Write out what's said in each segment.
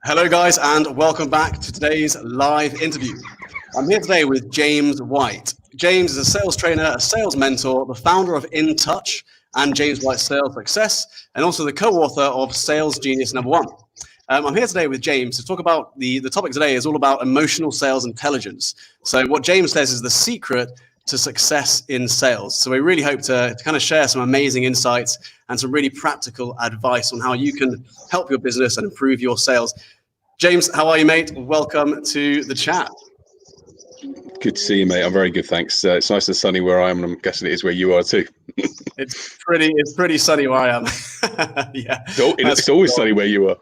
Hello, guys, and welcome back to today's live interview. I'm here today with James White. James is a sales trainer, a sales mentor, the founder of InTouch and James White Sales Success, and also the co-author of Sales Genius #1. I'm here today with James to talk about the topic today is all about emotional sales intelligence. So what James says is the secret to success in sales. So we really hope to kind of share some amazing insights and some really practical advice on how you can help your business and improve your sales. James, how are you, mate? Welcome to the chat. Good to see you, mate. I'm very good, thanks. It's nice and sunny where I am, and I'm guessing it is where you are too. It's pretty sunny where I am. Yeah, it's always sunny where you are.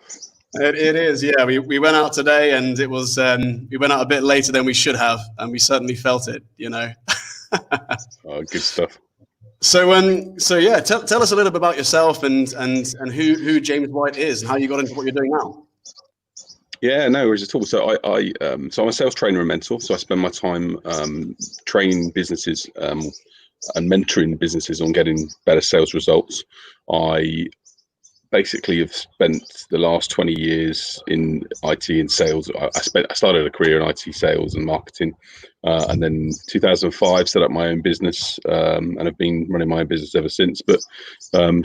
It is, yeah. We went out today, and it was we went out a bit later than we should have, and we certainly felt it, you know. Oh, good stuff. So yeah, tell us a little bit about yourself and who James White is and how you got into what you're doing now. Yeah, no worries at all. So I'm a sales trainer and mentor. So I spend my time training businesses and mentoring businesses on getting better sales results. I basically have spent the last 20 years in IT and sales. I started a career in IT sales and marketing, and then 2005 set up my own business, and have been running my own business ever since. But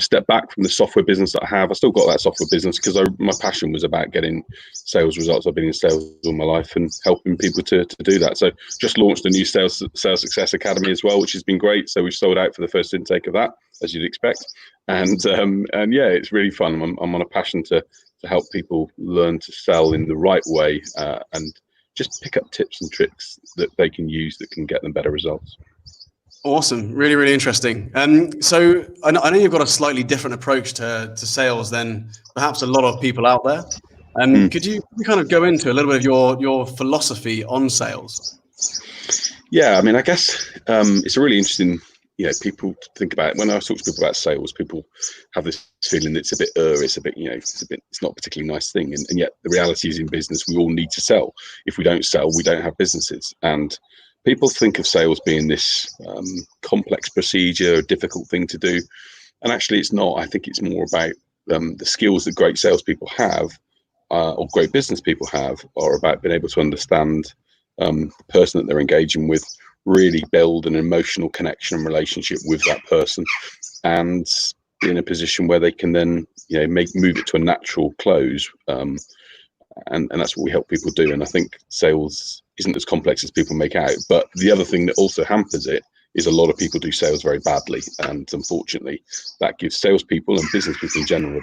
stepped back from the software business that I have. I still got that software business because my passion was about getting sales results. I've been in sales all my life and helping people to do that. So just launched a new Sales Success Academy as well, which has been great. So we've sold out for the first intake of that, as you'd expect. And yeah, it's really fun. I'm on a passion to help people learn to sell in the right way, and just pick up tips and tricks that they can use that can get them better results. Awesome, really, really interesting. So I know you've got a slightly different approach to sales than perhaps a lot of people out there. Could you kind of go into a little bit of your philosophy on sales? Yeah, I mean, I guess it's a really interesting. People think about it. When I talk to people about sales, people have this feeling that it's a bit, it's not a particularly nice thing. And yet the reality is in business, we all need to sell. If we don't sell, we don't have businesses. And people think of sales being this complex procedure, a difficult thing to do. And actually it's not. I think it's more about the skills that great salespeople have, or great business people have, are about being able to understand the person that they're engaging with, really build an emotional connection and relationship with that person, and be in a position where they can then move it to a natural close, and that's what we help people do. And I think sales isn't as complex as people make out, but the other thing that also hampers it is a lot of people do sales very badly, and unfortunately that gives salespeople and business people in general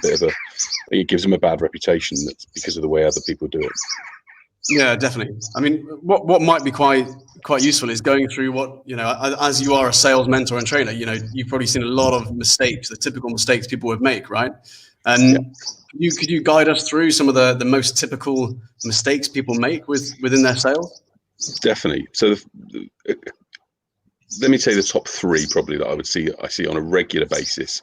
it gives them a bad reputation. That's because of the way other people do it. Yeah, definitely. I mean, what might be quite useful is going through what, as you are a sales mentor and trainer, you've probably seen a lot of mistakes, the typical mistakes people would make, right? And yeah. Could you guide us through some of the most typical mistakes people make within their sales? Definitely. So let me tell you the top three probably that I see on a regular basis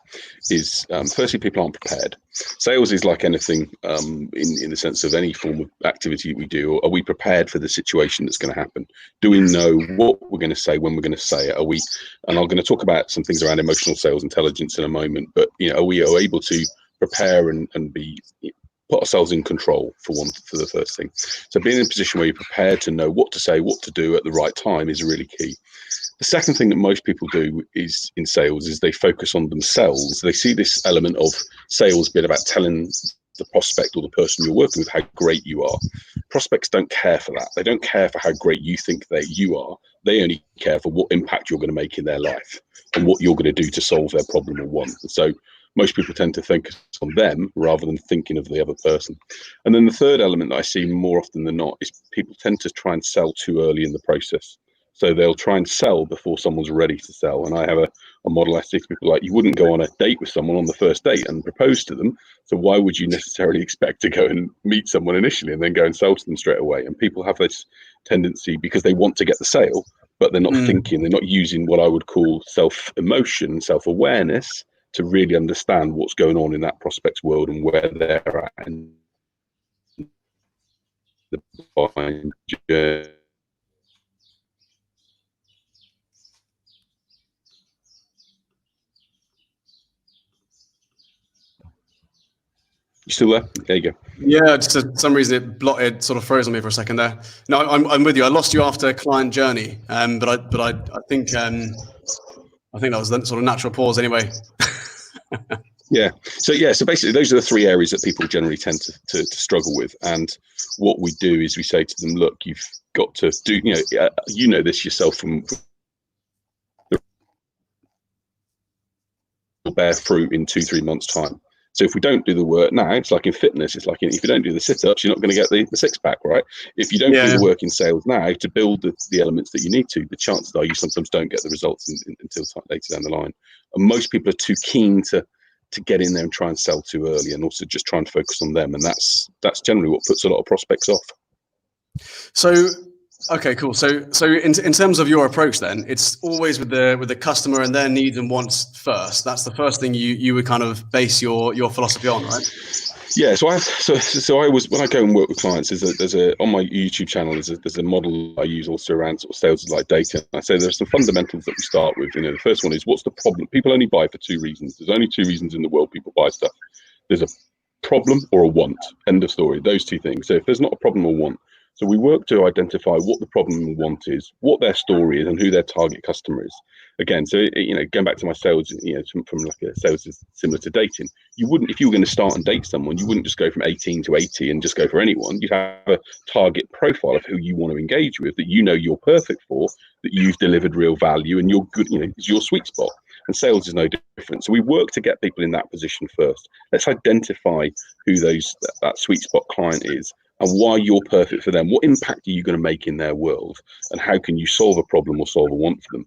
is, firstly, people aren't prepared. Sales is like anything, in the sense of any form of activity we do. Are we prepared for the situation that's going to happen? Do we know what we're going to say when we're going to say it? And I'm going to talk about some things around emotional sales intelligence in a moment, but are we able to prepare and put ourselves in control for the first thing. So being in a position where you're prepared to know what to say, what to do at the right time is really key. The second thing that most people do is in sales is they focus on themselves. They see this element of sales being about telling the prospect or the person you're working with how great you are. Prospects don't care for that. They don't care for how great you think that you are. They only care for what impact you're going to make in their life and what you're going to do to solve their problem or want. And so most people tend to focus on them rather than thinking of the other person. And then the third element that I see more often than not is people tend to try and sell too early in the process. So they'll try and sell before someone's ready to sell. And I have a model I say to people like, you wouldn't go on a date with someone on the first date and propose to them. So why would you necessarily expect to go and meet someone initially and then go and sell to them straight away? And people have this tendency, because they want to get the sale, but they're not thinking, they're not using what I would call self-emotion, self-awareness to really understand what's going on in that prospect's world and where they're at in the buying journey. You still there? There you go. Yeah, just for some reason it sort of froze on me for a second there. No, I'm with you. I lost you after client journey, but I think that was the sort of natural pause anyway. Yeah. So basically those are the three areas that people generally tend to struggle with. And what we do is we say to them, look, you've got to do, you know this yourself from bear fruit in 2-3 months time. So if we don't do the work now, it's like in fitness, it's like if you don't do the sit-ups, you're not going to get the six-pack, right? If you don't do the work in sales now to build the elements that you need to, the chances are you sometimes don't get the results until later down the line. And most people are too keen to get in there and try and sell too early, and also just trying to focus on them. And that's generally what puts a lot of prospects off. So, okay, cool. So in terms of your approach, then it's always with the customer and their needs and wants first. That's the first thing you would kind of base your philosophy on, right? Yeah. So I always, when I go and work with clients, there's a on my YouTube channel there's a model I use also around sort of sales like data. I say there's some fundamentals that we start with. The first one is, what's the problem? People only buy for two reasons. There's only two reasons in the world people buy stuff. There's a problem or a want. End of story. Those two things. So if there's not a problem or want, so we work to identify what the problem and want is, what their story is, and who their target customer is. Again, so going back to my sales, from like a sales is similar to dating. You wouldn't, if you were going to start and date someone, you wouldn't just go from 18 to 80 and just go for anyone. You'd have a target profile of who you want to engage with, that you're perfect for, that you've delivered real value, and you're good. It's your sweet spot. And sales is no different. So we work to get people in that position first. Let's identify who that sweet spot client is, and why you're perfect for them. What impact are you going to make in their world, and how can you solve a problem or solve a want for them?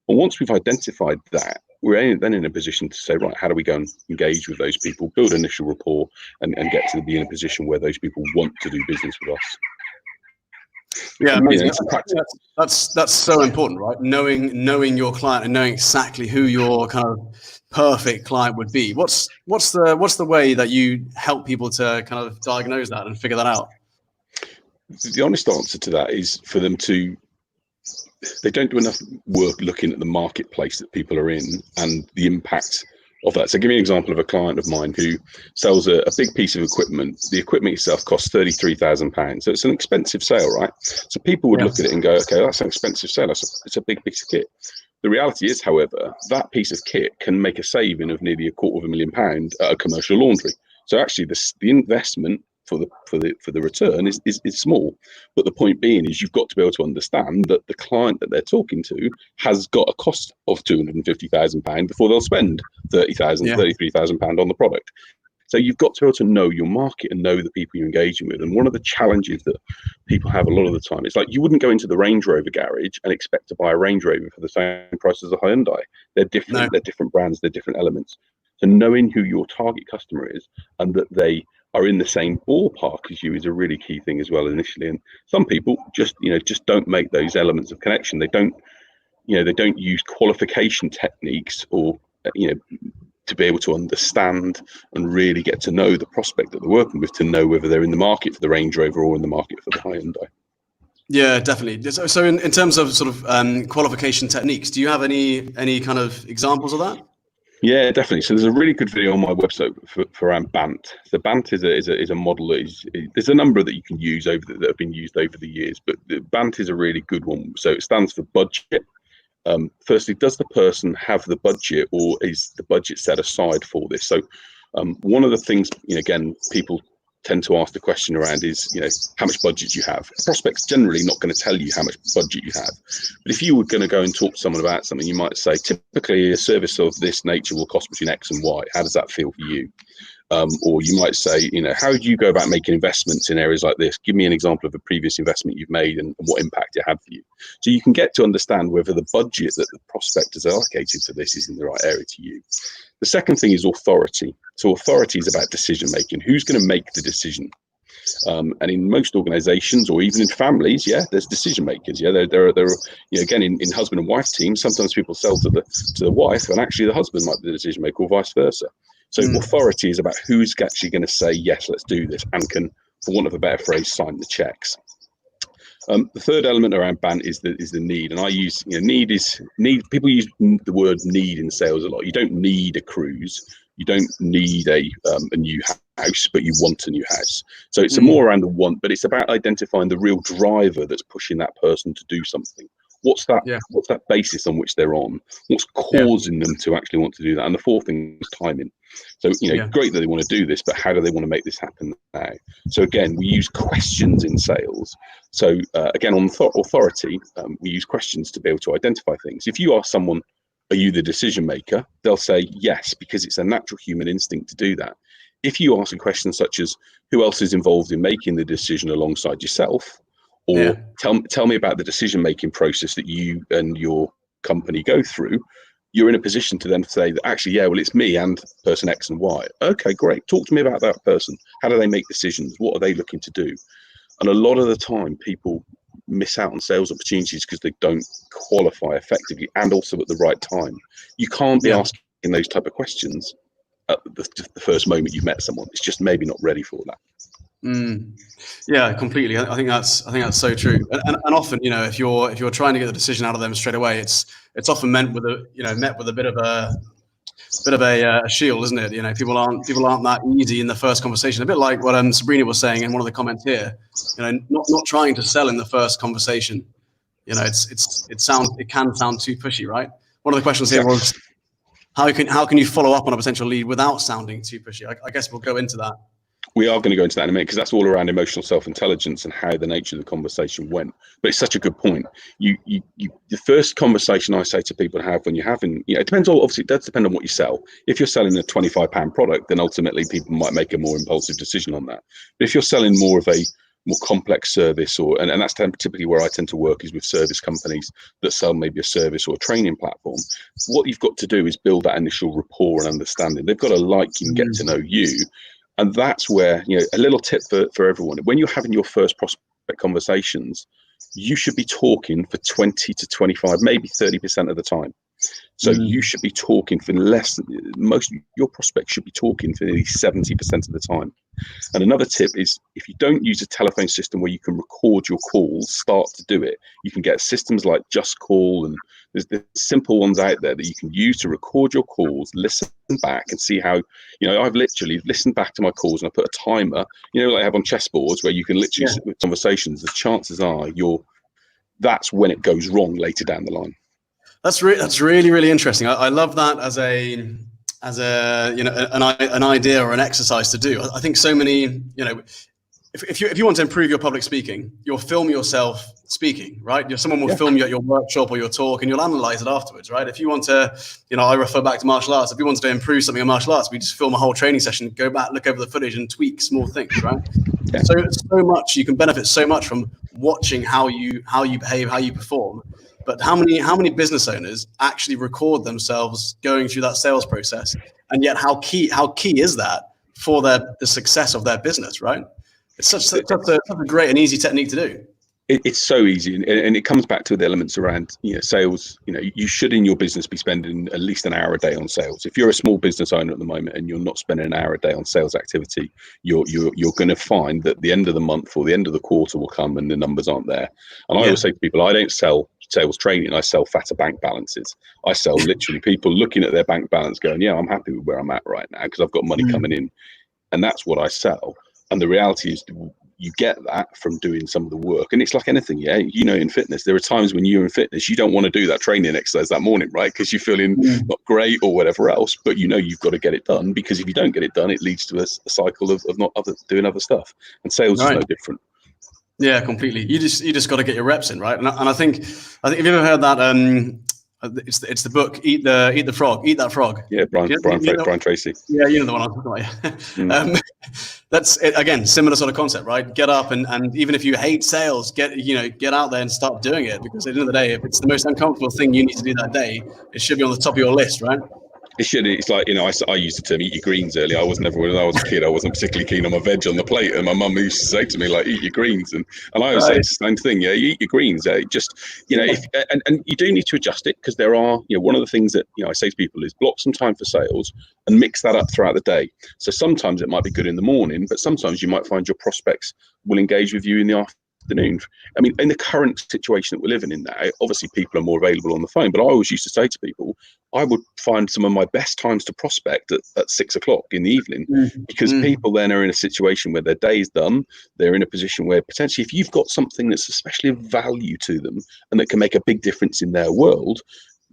And once we've identified that, we're then in a position to say, right, how do we go and engage with those people, build initial rapport, and get to be in a position where those people want to do business with us. Yeah, amazing. That's so important, right? Knowing your client and knowing exactly who your kind of perfect client would be. What's the way that you help people to kind of diagnose that and figure that out? The honest answer to that is for them they don't do enough work looking at the marketplace that people are in and the impact of that. So give me an example of a client of mine who sells a big piece of equipment. The equipment itself costs £33,000. So it's an expensive sale, right? So people would look at it and go, okay, that's an expensive sale. It's a big piece of kit. The reality is, however, that piece of kit can make a saving of nearly £250,000 at a commercial laundry. So actually the investment for the return is small. But the point being is, you've got to be able to understand that the client that they're talking to has got a cost of £250,000 before they'll spend £33,000 on the product. So you've got to be able to know your market and know the people you're engaging with. And one of the challenges that people have a lot of the time, it's like you wouldn't go into the Range Rover garage and expect to buy a Range Rover for the same price as a Hyundai. They're different. No. They're different brands. They're different elements. So knowing who your target customer is and that they are in the same ballpark as you is a really key thing as well initially. And some people just don't make those elements of connection. They don't use qualification techniques or to be able to understand and really get to know the prospect that they're working with, to know whether they're in the market for the Range Rover or in the market for the Hyundai. Yeah, definitely. So in terms of sort of qualification techniques, do you have any kind of examples of that? Yeah, definitely. So there's a really good video on my website for around BANT. So BANT is a model that there's a number that you can use that have been used over the years, but BANT is a really good one. So it stands for budget. Firstly, does the person have the budget, or is the budget set aside for this? So one of the things, again, people tend to ask the question around is, how much budget you have. A prospect's generally not going to tell you how much budget you have. But if you were going to go and talk to someone about something, you might say, typically a service of this nature will cost between X and Y. How does that feel for you? Or you might say, how do you go about making investments in areas like this? Give me an example of a previous investment you've made and what impact it had for you. So you can get to understand whether the budget that the prospect has allocated for this is in the right area to you. The second thing is authority. So authority is about decision making. Who's going to make the decision? And in most organizations, or even in families, there's decision makers. There are again, in husband and wife teams, sometimes people sell to the wife, and actually the husband might be the decision maker, or vice versa. So authority is about who's actually going to say, yes, let's do this, and can, for want of a better phrase, sign the checks. The third element around BANT is the need, and I use need. People use the word need in sales a lot. You don't need a cruise. You don't need a new house, but you want a new house. So it's more around the want, but it's about identifying the real driver that's pushing that person to do something. What's that basis on which they're on? What's causing them to actually want to do that? And the fourth thing is timing. So, great that they want to do this, but how do they want to make this happen now? So again, we use questions in sales. So again, on authority, we use questions to be able to identify things. If you ask someone, are you the decision maker? They'll say yes, because it's a natural human instinct to do that. If you ask a question such as, who else is involved in making the decision alongside yourself? Or tell me about the decision-making process that you and your company go through, you're in a position to then say that actually, well, it's me and person X and Y. Okay, great. Talk to me about that person. How do they make decisions? What are they looking to do? And a lot of the time, people miss out on sales opportunities because they don't qualify effectively and also at the right time. You can't be asking those type of questions at the first moment you've met someone. It's just maybe not ready for that. Yeah, completely. I think that's so true. And often, if you're trying to get the decision out of them straight away, it's often met with a bit of a shield, isn't it? People aren't that easy in the first conversation. A bit like what Sabrina was saying in one of the comments here. Not trying to sell in the first conversation. It can sound too pushy, right? One of the questions here was, how can you follow up on a potential lead without sounding too pushy? I guess we'll go into that. We are going to go into that in a minute, because that's all around emotional self-intelligence and how the nature of the conversation went. But it's such a good point. The first conversation I say to people to have when you're having, it depends on, obviously it does depend on what you sell. If you're selling a £25 product, then ultimately people might make a more impulsive decision on that. But if you're selling more of a more complex service, and that's typically where I tend to work, is with service companies that sell maybe a service or a training platform. What you've got to do is build that initial rapport and understanding. They've got to like you and get to know you. And that's where, a little tip for everyone, when you're having your first prospect conversations, you should be talking for 20 to 25, maybe 30% of the time. So you should be talking for your prospects should be talking for nearly 70% of the time. And another tip is, if you don't use a telephone system where you can record your calls, start to do it. You can get systems like Just Call, and there's simple ones out there that you can use to record your calls, listen back and see how, I've literally listened back to my calls and I put a timer, like I have on chessboards, where you can literally sit with conversations. The chances are that's when it goes wrong later down the line. That's really, really interesting. I love that as an idea or an exercise to do. I think so many, if you want to improve your public speaking, you'll film yourself speaking, right? Someone will film you at your workshop or your talk, and you'll analyze it afterwards, right? If you want to, I refer back to martial arts. If you want to improve something in martial arts, we just film a whole training session, go back, look over the footage and tweak small things, right? So much, you can benefit so much from watching how you behave, how you perform. But how many business owners actually record themselves going through that sales process? And yet how key is that for the success of their business, right? It's such a great and easy technique to do. It's so easy, and it comes back to the elements around sales. You should in your business be spending at least an hour a day on sales. If you're a small business owner at the moment and you're not spending an hour a day on sales activity, you're going to find that the end of the month or the end of the quarter will come and the numbers aren't there. And I always say to people, I don't sell sales training, I sell fatter bank balances. I sell literally people looking at their bank balance going, I'm happy with where I'm at right now because I've got money coming in, and that's what I sell. And the reality is, you get that from doing some of the work. And it's like anything, in fitness, there are times when you're in fitness, you don't want to do that training exercise that morning, right? Because you're feeling not great or whatever else, but you've got to get it done, because if you don't get it done, it leads to a cycle of not doing other stuff. And sales is no different. Yeah, completely. You just got to get your reps in, right? And I think have you ever heard that? It's the book Eat the Frog, Eat That Frog. Yeah, Brian Tracy. Yeah, you know the one I'm talking about. That's it, again, similar sort of concept, right? Get up and even if you hate sales, get out there and start doing it, because at the end of the day, if it's the most uncomfortable thing you need to do that day, it should be on the top of your list, right? It should. It's like, I used the term eat your greens earlier. When I was a kid, I wasn't particularly keen on my veg on the plate, and my mum used to say to me, like, eat your greens, and I always say the same thing. You eat your greens. Just and you do need to adjust it, because there are one of the things that I say to people is block some time for sales and mix that up throughout the day. So sometimes it might be good in the morning, but sometimes you might find your prospects will engage with you in the afternoon. I mean, in the current situation that we're living in now, obviously people are more available on the phone, but I always used to say to people, I would find some of my best times to prospect at 6 o'clock in the evening, because people then are in a situation where their day's done. They're in a position where potentially if you've got something that's especially of value to them and that can make a big difference in their world,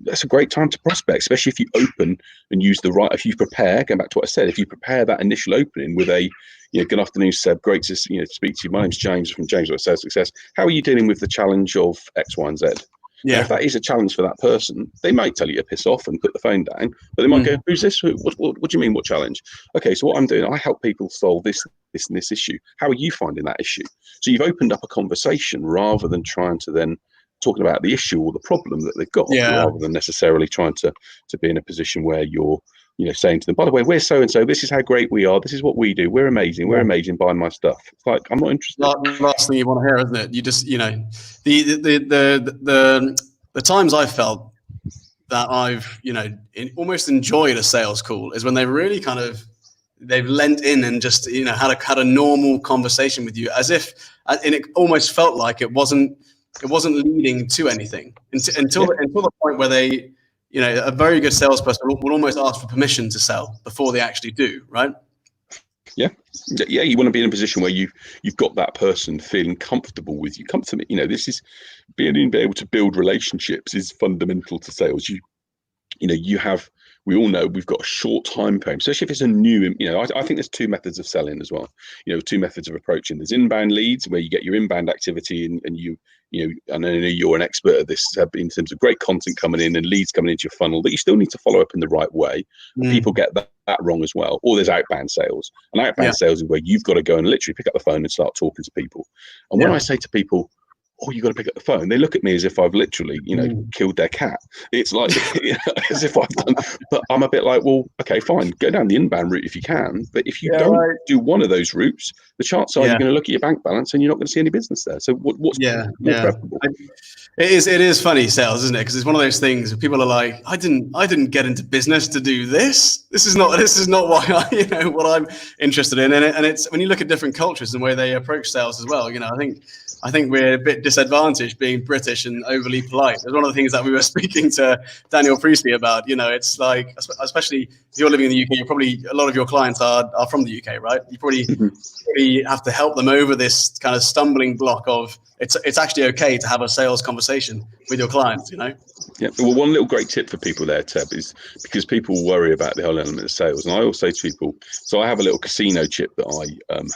that's a great time to prospect, especially if you open and use the right, if you prepare, going back to what I said, if you prepare that initial opening with a, good afternoon, Seb, great to speak to you. My name's James from James White Sales Success. How are you dealing with the challenge of X, Y, and Z? Yeah. And if that is a challenge for that person, they might tell you to piss off and put the phone down, but they might go, who's this? What do you mean, what challenge? Okay, so what I'm doing, I help people solve this and this issue. How are you finding that issue? So you've opened up a conversation rather than trying to then talking about the issue or the problem that they've got, rather than necessarily trying to be in a position where you're, saying to them, by the way, we're so and so. This is how great we are. This is what we do. We're amazing. We're amazing. Buy my stuff. It's like, I'm not interested. Last thing you want to hear, isn't it? You just, the times I've felt that I've, almost enjoyed a sales call is when they really kind of, they've lent in and just, had a normal conversation with you, as if, and it almost felt like it wasn't leading to anything until the point where they, a very good salesperson will almost ask for permission to sell before they actually do, right? Yeah. You want to be in a position where you've got that person feeling comfortable with you. This is being able to build relationships is fundamental to sales. We all know we've got a short time frame, especially if it's a new, I think there's two methods of selling as well, two methods of approaching. There's inbound leads where you get your inbound activity and I know you're an expert at this in terms of great content coming in and leads coming into your funnel, but you still need to follow up in the right way. People get that wrong as well. Or there's outbound sales. And outbound sales is where you've got to go and literally pick up the phone and start talking to people. And when I say to people, oh, you got to pick up the phone, they look at me as if I've literally, killed their cat. It's like, as if I've done, but I'm a bit like, well, okay, fine, go down the inbound route if you can. But if you don't do one of those routes, the chances are you're going to look at your bank balance and you're not going to see any business there. So what's more preferable? It is funny sales, isn't it? Because it's one of those things where people are like, I didn't get into business to do this. This is not why what I'm interested in. And it's when you look at different cultures and the way they approach sales as well, I think we're a bit disadvantaged being British and overly polite. It's one of the things that we were speaking to Daniel Priestley about. It's like, especially if you're living in the UK, you're probably, a lot of your clients are from the UK, right? You probably have to help them over this kind of stumbling block of it's actually okay to have a sales conversation with your clients, Yeah, well, one little great tip for people there, Teb, is because people worry about the whole element of sales. And I always say to people, so I have a little casino chip that I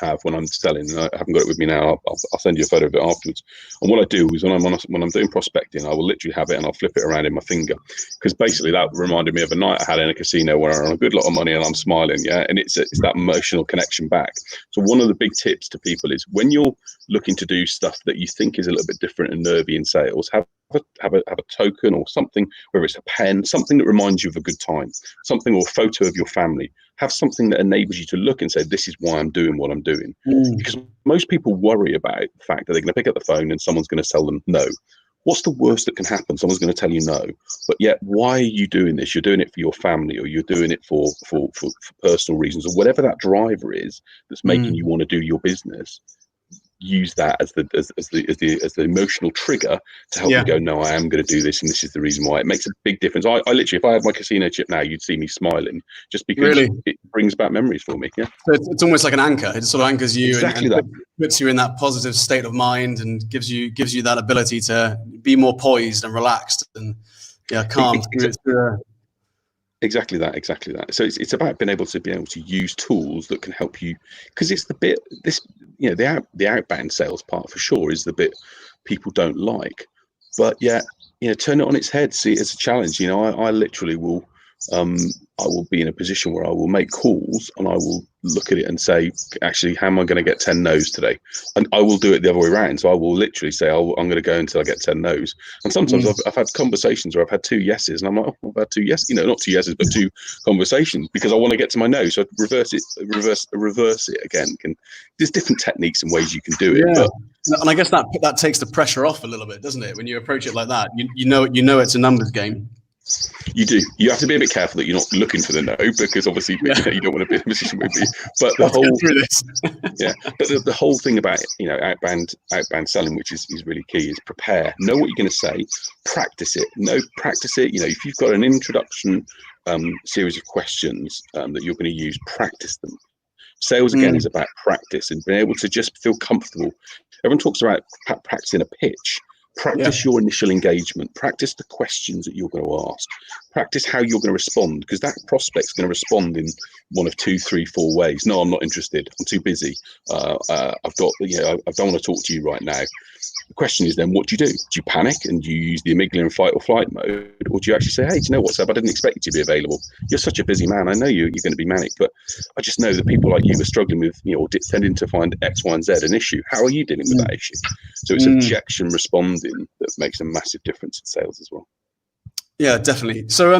have when I'm selling, and I haven't got it with me now. I'll send you a photo of it afterwards. And what I do is when I'm doing prospecting, I will literally have it and I'll flip it around in my finger, because basically that reminded me of a night I had in a casino where I earned a good lot of money and I'm smiling, and it's that emotional connection back. So one of the big tips to people is when you're looking to do stuff that you think is a little bit different and nervy in sales, have a token or something, whether it's a pen, something that reminds you of a good time, something, or a photo of your family. Have something that enables you to look and say, this is why I'm doing what I'm doing. Because most people worry about the fact that they're going to pick up the phone and someone's going to tell them no. What's the worst that can happen? Someone's going to tell you no. But yet, why are you doing this? You're doing it for your family, or you're doing it for personal reasons, or whatever that driver is that's making you want to do your business. Use that as the emotional trigger to help you go, no, I am going to do this, and this is the reason why. It makes a big difference. I literally, if I had my casino chip now, you'd see me smiling, just because it brings back memories for me. Yeah, so it's almost like an anchor. It sort of anchors you and puts you in that positive state of mind and gives you that ability to be more poised and relaxed and calm. Exactly that. So it's about being able to use tools that can help you, because it's the bit the outbound sales part for sure is the bit people don't like, but turn it on its head, see it as a challenge. I literally will I will be in a position where I will make calls and I will look at it and say, actually, how am I going to get 10 no's today? And I will do it the other way around. So I will literally say, I'm going to go until I get 10 no's. And sometimes I've had conversations where I've had 2 yeses, and I'm like, I've had 2 yeses, not 2 yeses, but 2 conversations, because I want to get to my no. So I reverse it again. There's different techniques and ways you can do it. Yeah. And I guess that takes the pressure off a little bit, doesn't it? When you approach it like that, you know it's a numbers game. You do. You have to be a bit careful that you're not looking for the no, because obviously you don't want to be in a position where but the whole the whole thing about outbound selling, which is really key, is prepare. Know what you're going to say, practice it. If you've got an introduction series of questions that you're going to use, practice them. Sales again is about practice and being able to just feel comfortable. Everyone talks about practicing a pitch. Practice your initial engagement. Practice the questions that you're going to ask. Practice how you're going to respond, because that prospect's going to respond in one of 2, 3, 4 ways. No, I'm not interested. I'm too busy. I don't want to talk to you right now. The question is then, what do? Do you panic and do you use the amygdala in fight or flight mode? Or do you actually say, hey, do you know what, Seb? I didn't expect you to be available. You're such a busy man. I know you're going to be manic, but I just know that people like you are struggling with, or tending to find X, Y, and Z an issue. How are you dealing with that issue? So it's objection responding that makes a massive difference in sales as well. Yeah, definitely. So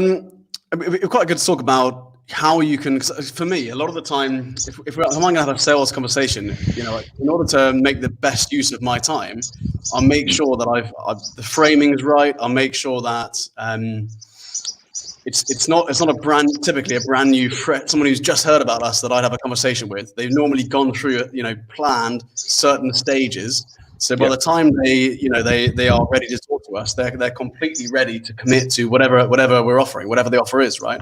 it's quite good to talk about how you can, for me, a lot of the time, if I'm going to have a sales conversation, in order to make the best use of my time, I'll make sure that the framing's right. I'll make sure that it's not typically a brand new someone who's just heard about us that I'd have a conversation with. They've normally gone through planned certain stages. So by the time they are ready to talk to us, they're completely ready to commit to whatever we're offering, whatever the offer is, right?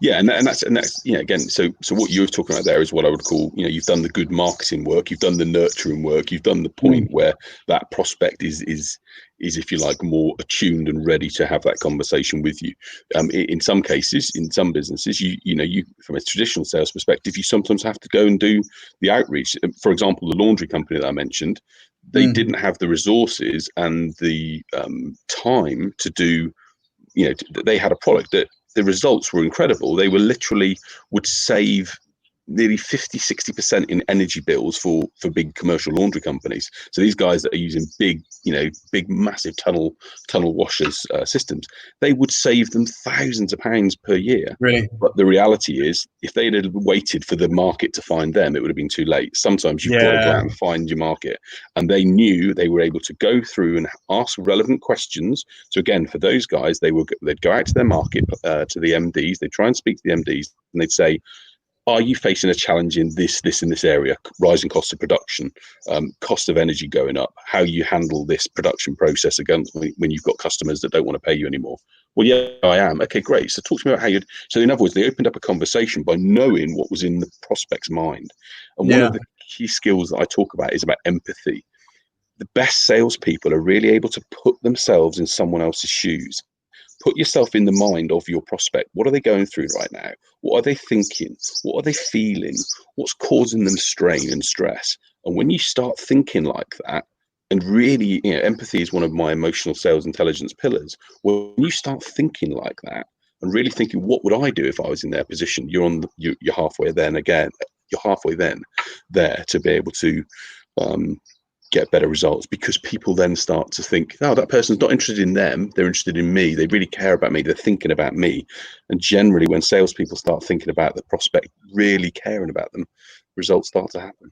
Yeah, and that's again. So what you're talking about there is what I would call, you've done the good marketing work, you've done the nurturing work, you've done the point where that prospect is if you like more attuned and ready to have that conversation with you. In some cases, in some businesses, you from a traditional sales perspective, you sometimes have to go and do the outreach. For example, the laundry company that I mentioned, they didn't have the resources and the time to do. They had a product that. The results were incredible. They would save nearly 50-60% in energy bills for big commercial laundry companies. So these guys that are using big massive tunnel washers systems, they would save them thousands of pounds per year. Really? But the reality is, if they had waited for the market to find them, it would have been too late. Sometimes you've got to go out and find your market. And they knew they were able to go through and ask relevant questions. So again, for those guys, they'd go out to their market, to the MDs, they'd try and speak to the MDs, and they'd say, are you facing a challenge in this in this area? Rising cost of production, cost of energy going up, how you handle this production process again when you've got customers that don't want to pay you anymore? Well, yeah, I am. Okay, great. So talk to me about how you'd, so in other words, they opened up a conversation by knowing what was in the prospect's mind. And one of the key skills that I talk about is about empathy. The best salespeople are really able to put themselves in someone else's shoes. Put yourself in the mind of your prospect. What are they going through right now? What are they thinking? What are they feeling? What's causing them strain and stress? And when you start thinking like that, and really, empathy is one of my emotional sales intelligence pillars. When you start thinking like that and really thinking, what would I do if I was in their position? You're halfway then again. You're halfway then there to be able to get better results, because people then start to think, oh, that person's not interested in them, they're interested in me, they really care about me, they're thinking about me. And generally, when salespeople start thinking about the prospect, really caring about them, results start to happen.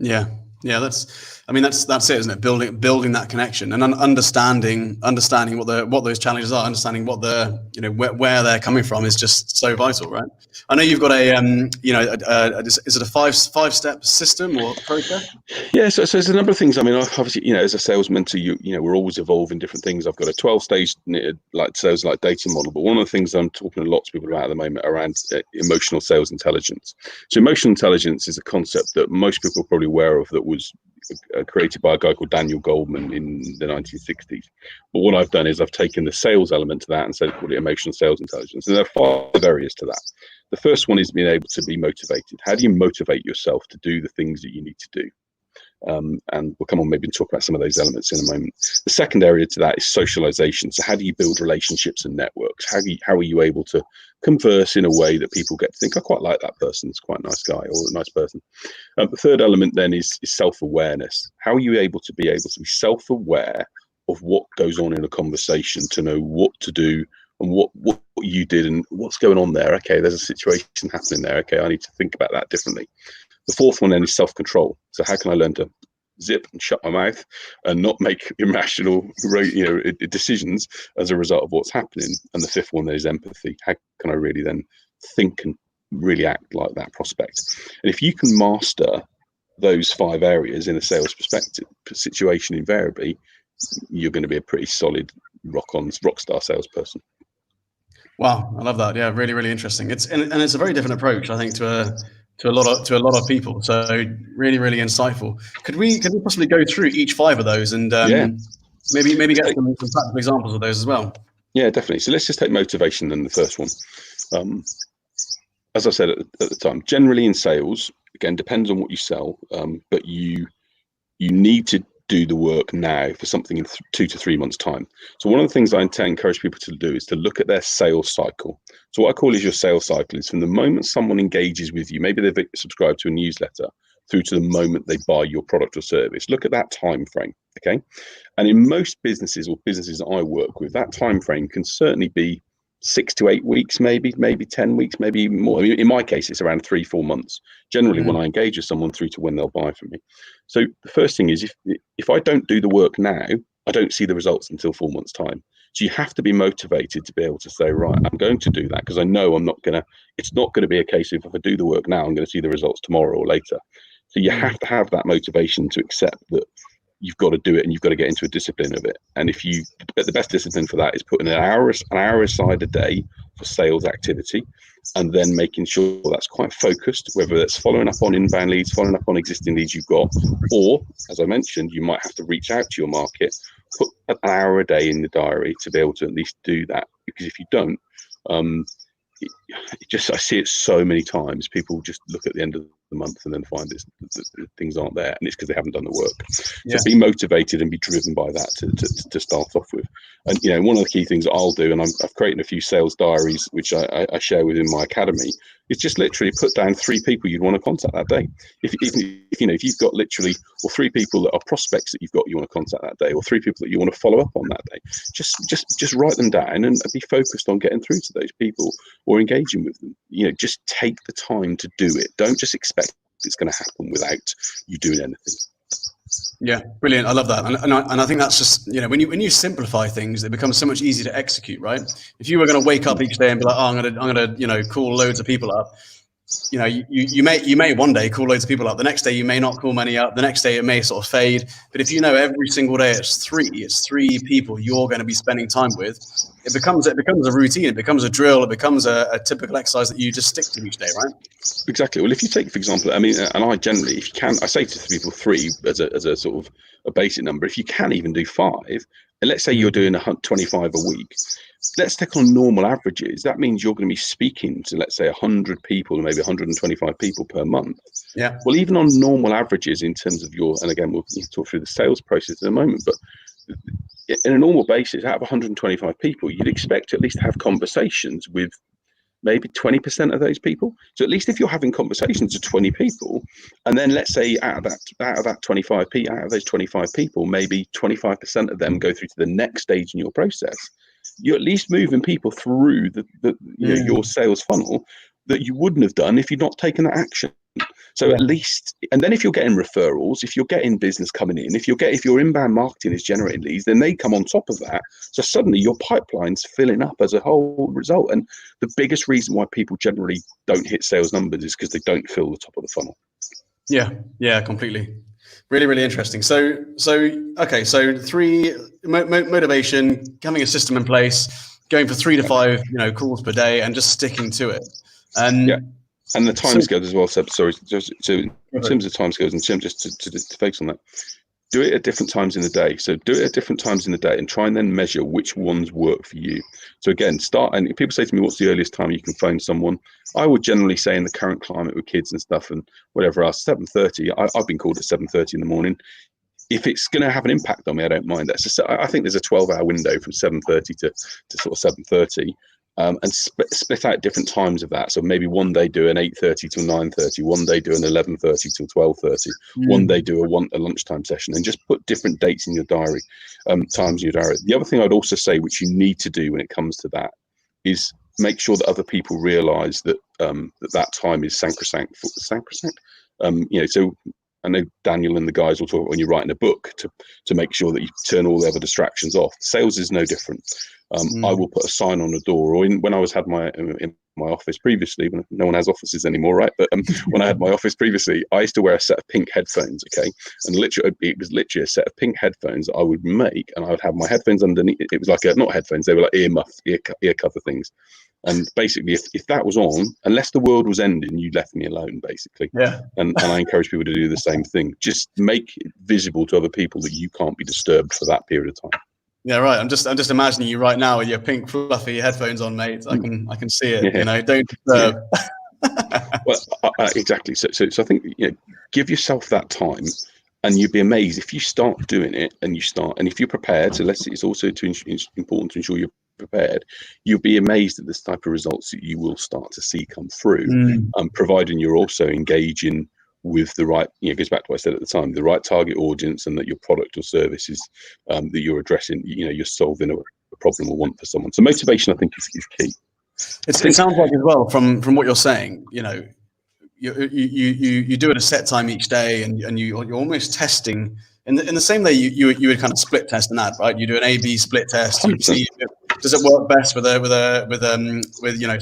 Yeah, that's it, isn't it? Building that connection and understanding what those challenges are, understanding what where they're coming from is just so vital, right? I know you've got is it a five-step system or process? Yeah, so there's a number of things. I mean, obviously, as a sales mentor, we're always evolving different things. I've got a 12-stage sales dating model, but one of the things I'm talking a lot to people about at the moment around emotional sales intelligence. So emotional intelligence is a concept that most people are probably aware of, that was created by a guy called Daniel Goldman in the 1960s. But what I've done is I've taken the sales element to that and said, call it emotional sales intelligence. And there are 5 areas to that. The first one is being able to be motivated. How do you motivate yourself to do the things that you need to do? And we'll come on maybe and talk about some of those elements in a moment. The second area to that is socialization. So how do you build relationships and networks? How are you able to converse in a way that people get to think, I quite like that person, it's quite a nice guy or a nice person. The third element then is self-awareness. How are you able to be self-aware of what goes on in a conversation, to know what to do and what you did and what's going on there? Okay, there's a situation happening there. Okay, I need to think about that differently. The fourth one then is self-control. So how can I learn to zip and shut my mouth and not make irrational, decisions as a result of what's happening. And the fifth one is empathy. How can I really then think and really act like that prospect? And if you can master those 5 areas in a sales perspective situation, invariably, you're going to be a pretty solid rock star salesperson. Wow, I love that. Yeah, really, really interesting. It's a very different approach, I think, to a lot of people. So really, really insightful. Could we possibly go through each 5 of those and maybe get some practical examples of those as well? Yeah, definitely. So let's just take motivation then, the first one. As I said at the time, generally in sales, again, depends on what you sell, but you need to do the work now for something in 2 to 3 months' time. So one of the things I encourage people to do is to look at their sales cycle. So what I call is your sales cycle is from the moment someone engages with you, maybe they've subscribed to a newsletter, through to the moment they buy your product or service. Look at that time frame, okay? And in most businesses or businesses that I work with, that time frame can certainly be 6 to 8 weeks, maybe 10 weeks, maybe even more. I mean, in my case, it's around 3-4 months, generally when I engage with someone through to when they'll buy from me. So the first thing is if I don't do the work now, I don't see the results until 4 months' time. So you have to be motivated to be able to say, right, I'm going to do that because I know it's not going to be a case of if I do the work now, I'm going to see the results tomorrow or later. So you have to have that motivation to accept that you've got to do it and you've got to get into a discipline of it. And the best discipline for that is putting an hour aside a day for sales activity, and then making sure that's quite focused, whether that's following up on inbound leads, following up on existing leads you've got, or as I mentioned, you might have to reach out to your market, put an hour a day in the diary to be able to at least do that. Because if you don't, I see it so many times. People just look at the end of the month and then find that things aren't there, and it's because they haven't done the work. So be motivated and be driven by that to start off with. And one of the key things that I'll do, and I've created a few sales diaries which I share within my academy, is just literally put down 3 people you'd want to contact that day. If you've got literally, or 3 people that are prospects that you want to contact that day, or 3 people that you want to follow up on that day, just write them down and be focused on getting through to those people or engaging with them. Just take the time to do it. Don't just expect it's going to happen without you doing anything. Yeah, brilliant. I love that, and I think that's just when you simplify things, it becomes so much easier to execute, right? If you were going to wake up each day and be like, oh, I'm gonna call loads of people up, you may one day call loads of people up. The next day you may not call many up. The next day it may sort of fade. But if every single day it's three people you're going to be spending time with, it becomes a routine. It becomes a drill. It becomes a typical exercise that you just stick to each day, right? Exactly. Well, if you take, for example, and I generally, if you can, I say to people 3 as a sort of a basic number. If you can even do 5, and let's say you're doing 25 a week, let's take on normal averages. That means you're going to be speaking to, let's say, 100 people, maybe 125 people per month. Yeah. Well, even on normal averages in terms of and again, we'll talk through the sales process in a moment, but in a normal basis, out of 125 people, you'd expect to at least have conversations with maybe 20% of those people. So at least if you're having conversations with 20 people, and then let's say out of those 25 people, maybe 25% of them go through to the next stage in your process, you're at least moving people through your sales funnel that you wouldn't have done if you'd not taken that action. So at least, and then if you're getting referrals, if you're getting business coming in, if your inbound marketing is generating leads, then they come on top of that. So suddenly your pipeline's filling up as a whole result. And the biggest reason why people generally don't hit sales numbers is because they don't fill the top of the funnel. Yeah, completely. Really, really interesting. So 3 motivation, having a system in place, going for 3 to 5 calls per day, and just sticking to it. And the time scales as well, Seb. Sorry, so in terms of time scales, and Jim, just to focus on that, do it at different times in the day. So do it at different times in the day and try and then measure which ones work for you. So again, and if people say to me, what's the earliest time you can phone someone? I would generally say in the current climate with kids and stuff and whatever else, 7:30. I've been called at 7:30 in the morning. If it's going to have an impact on me, I don't mind that. So I think there's a 12-hour window from 7:30 to sort of 7:30. And split out different times of that. So maybe one day do an 8:30 till 9:30, one day do an 11:30 till 12:30, one day do a lunchtime session, and just put different dates in your diary, times in your diary. The other thing I'd also say, which you need to do when it comes to that, is make sure that other people realise that that time is sacrosanct. So I know Daniel and the guys will talk about when you're writing a book to make sure that you turn all the other distractions off. Sales is no different. I will put a sign on the door, or when I had in my office previously, when no one has offices anymore, right? But when I had my office previously, I used to wear a set of pink headphones, okay? And literally, it was literally a set of pink headphones that I would make, and I would have my headphones underneath. It was like not headphones, they were like ear cover things. And basically, if that was on, unless the world was ending, you left me alone, basically. Yeah. And I encourage people to do the same thing. Just make it visible to other people that you can't be disturbed for that period of time. Yeah, right. I'm just imagining you right now with your pink fluffy headphones on, mate. I can see it. Yeah. You know, don't disturb. Yeah. Well, exactly. So I think, give yourself that time, and you'd be amazed if you start doing it, and if you're prepared. So it's also important to ensure you're prepared. You'll be amazed at this type of results that you will start to see come through, providing you're also engaging with the right, it goes back to what I said at the time, the right target audience, and that your product or service is that you're addressing, you're solving a problem or want for someone. So motivation, I think, is key. It sounds like as well from what you're saying, you do it a set time each day, and you're almost testing in the same way you would kind of split test an ad, right? You do an A/B split test. You see, does it work best with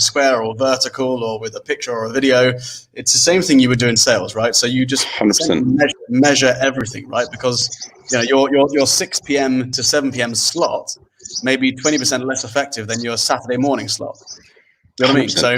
square or vertical, or with a picture or a video? It's the same thing you would do in sales, right? So you just 100% measure everything, right? Because your 6 p.m. to 7 p.m. slot may be 20% less effective than your Saturday morning slot. You know what I mean? So,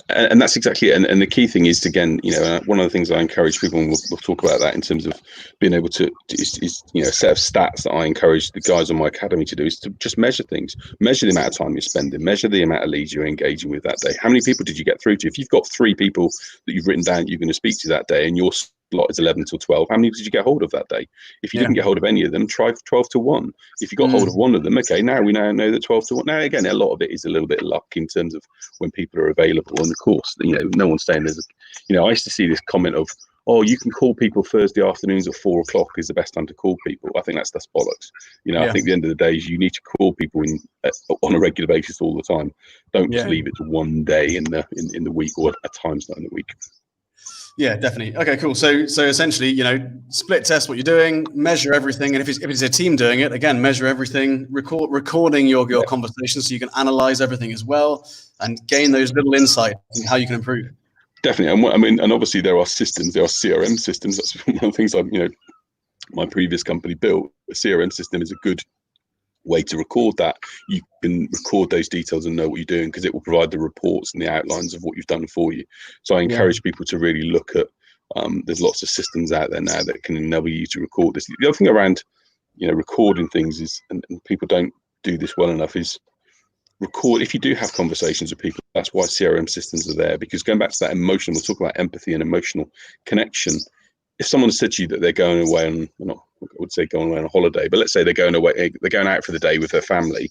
and that's exactly it. And the key thing is, again, one of the things I encourage people, and we'll talk about that in terms of being able to, is a set of stats that I encourage the guys on my academy to do, is to just measure things, measure the amount of time you're spending, measure the amount of leads you're engaging with that day. How many people did you get through to? If you've got 3 people that you've written down you're going to speak to that day, and your slot is 11 till 12, how many did you get hold of that day? If you didn't get hold of any of them, try 12 to 1. If you got hold of one of them, okay, now we know that 12 to 1. Now, again, a lot of it is a little bit luck in terms of when people are available. And of course, no one's saying I used to see this comment of, oh, you can call people Thursday afternoons at 4 o'clock is the best time to call people. I think that's bollocks. I think at the end of the day is you need to call people on a regular basis all the time. Don't just leave it to one day in the week, or at times not in the week. Yeah, definitely. Okay, cool. So essentially, split test what you're doing, measure everything, and if it's a team doing it, again, measure everything, recording your conversations so you can analyze everything as well and gain those little insights and how you can improve. Definitely. And obviously there are systems, there are CRM systems. That's one of the things my previous company built. A CRM system is a good way to record that. You can record those details and know what you're doing, because it will provide the reports and the outlines of what you've done for you. So I encourage people to really look at, there's lots of systems out there now that can enable you to record this. The other thing around, recording things is, and people don't do this well enough, is record. If you do have conversations with people, that's why CRM systems are there, because going back to that emotional, we'll talk about empathy and emotional connection. If someone said to you that they're going away on, I would say going away on a holiday, but let's say they're going out for the day with their family.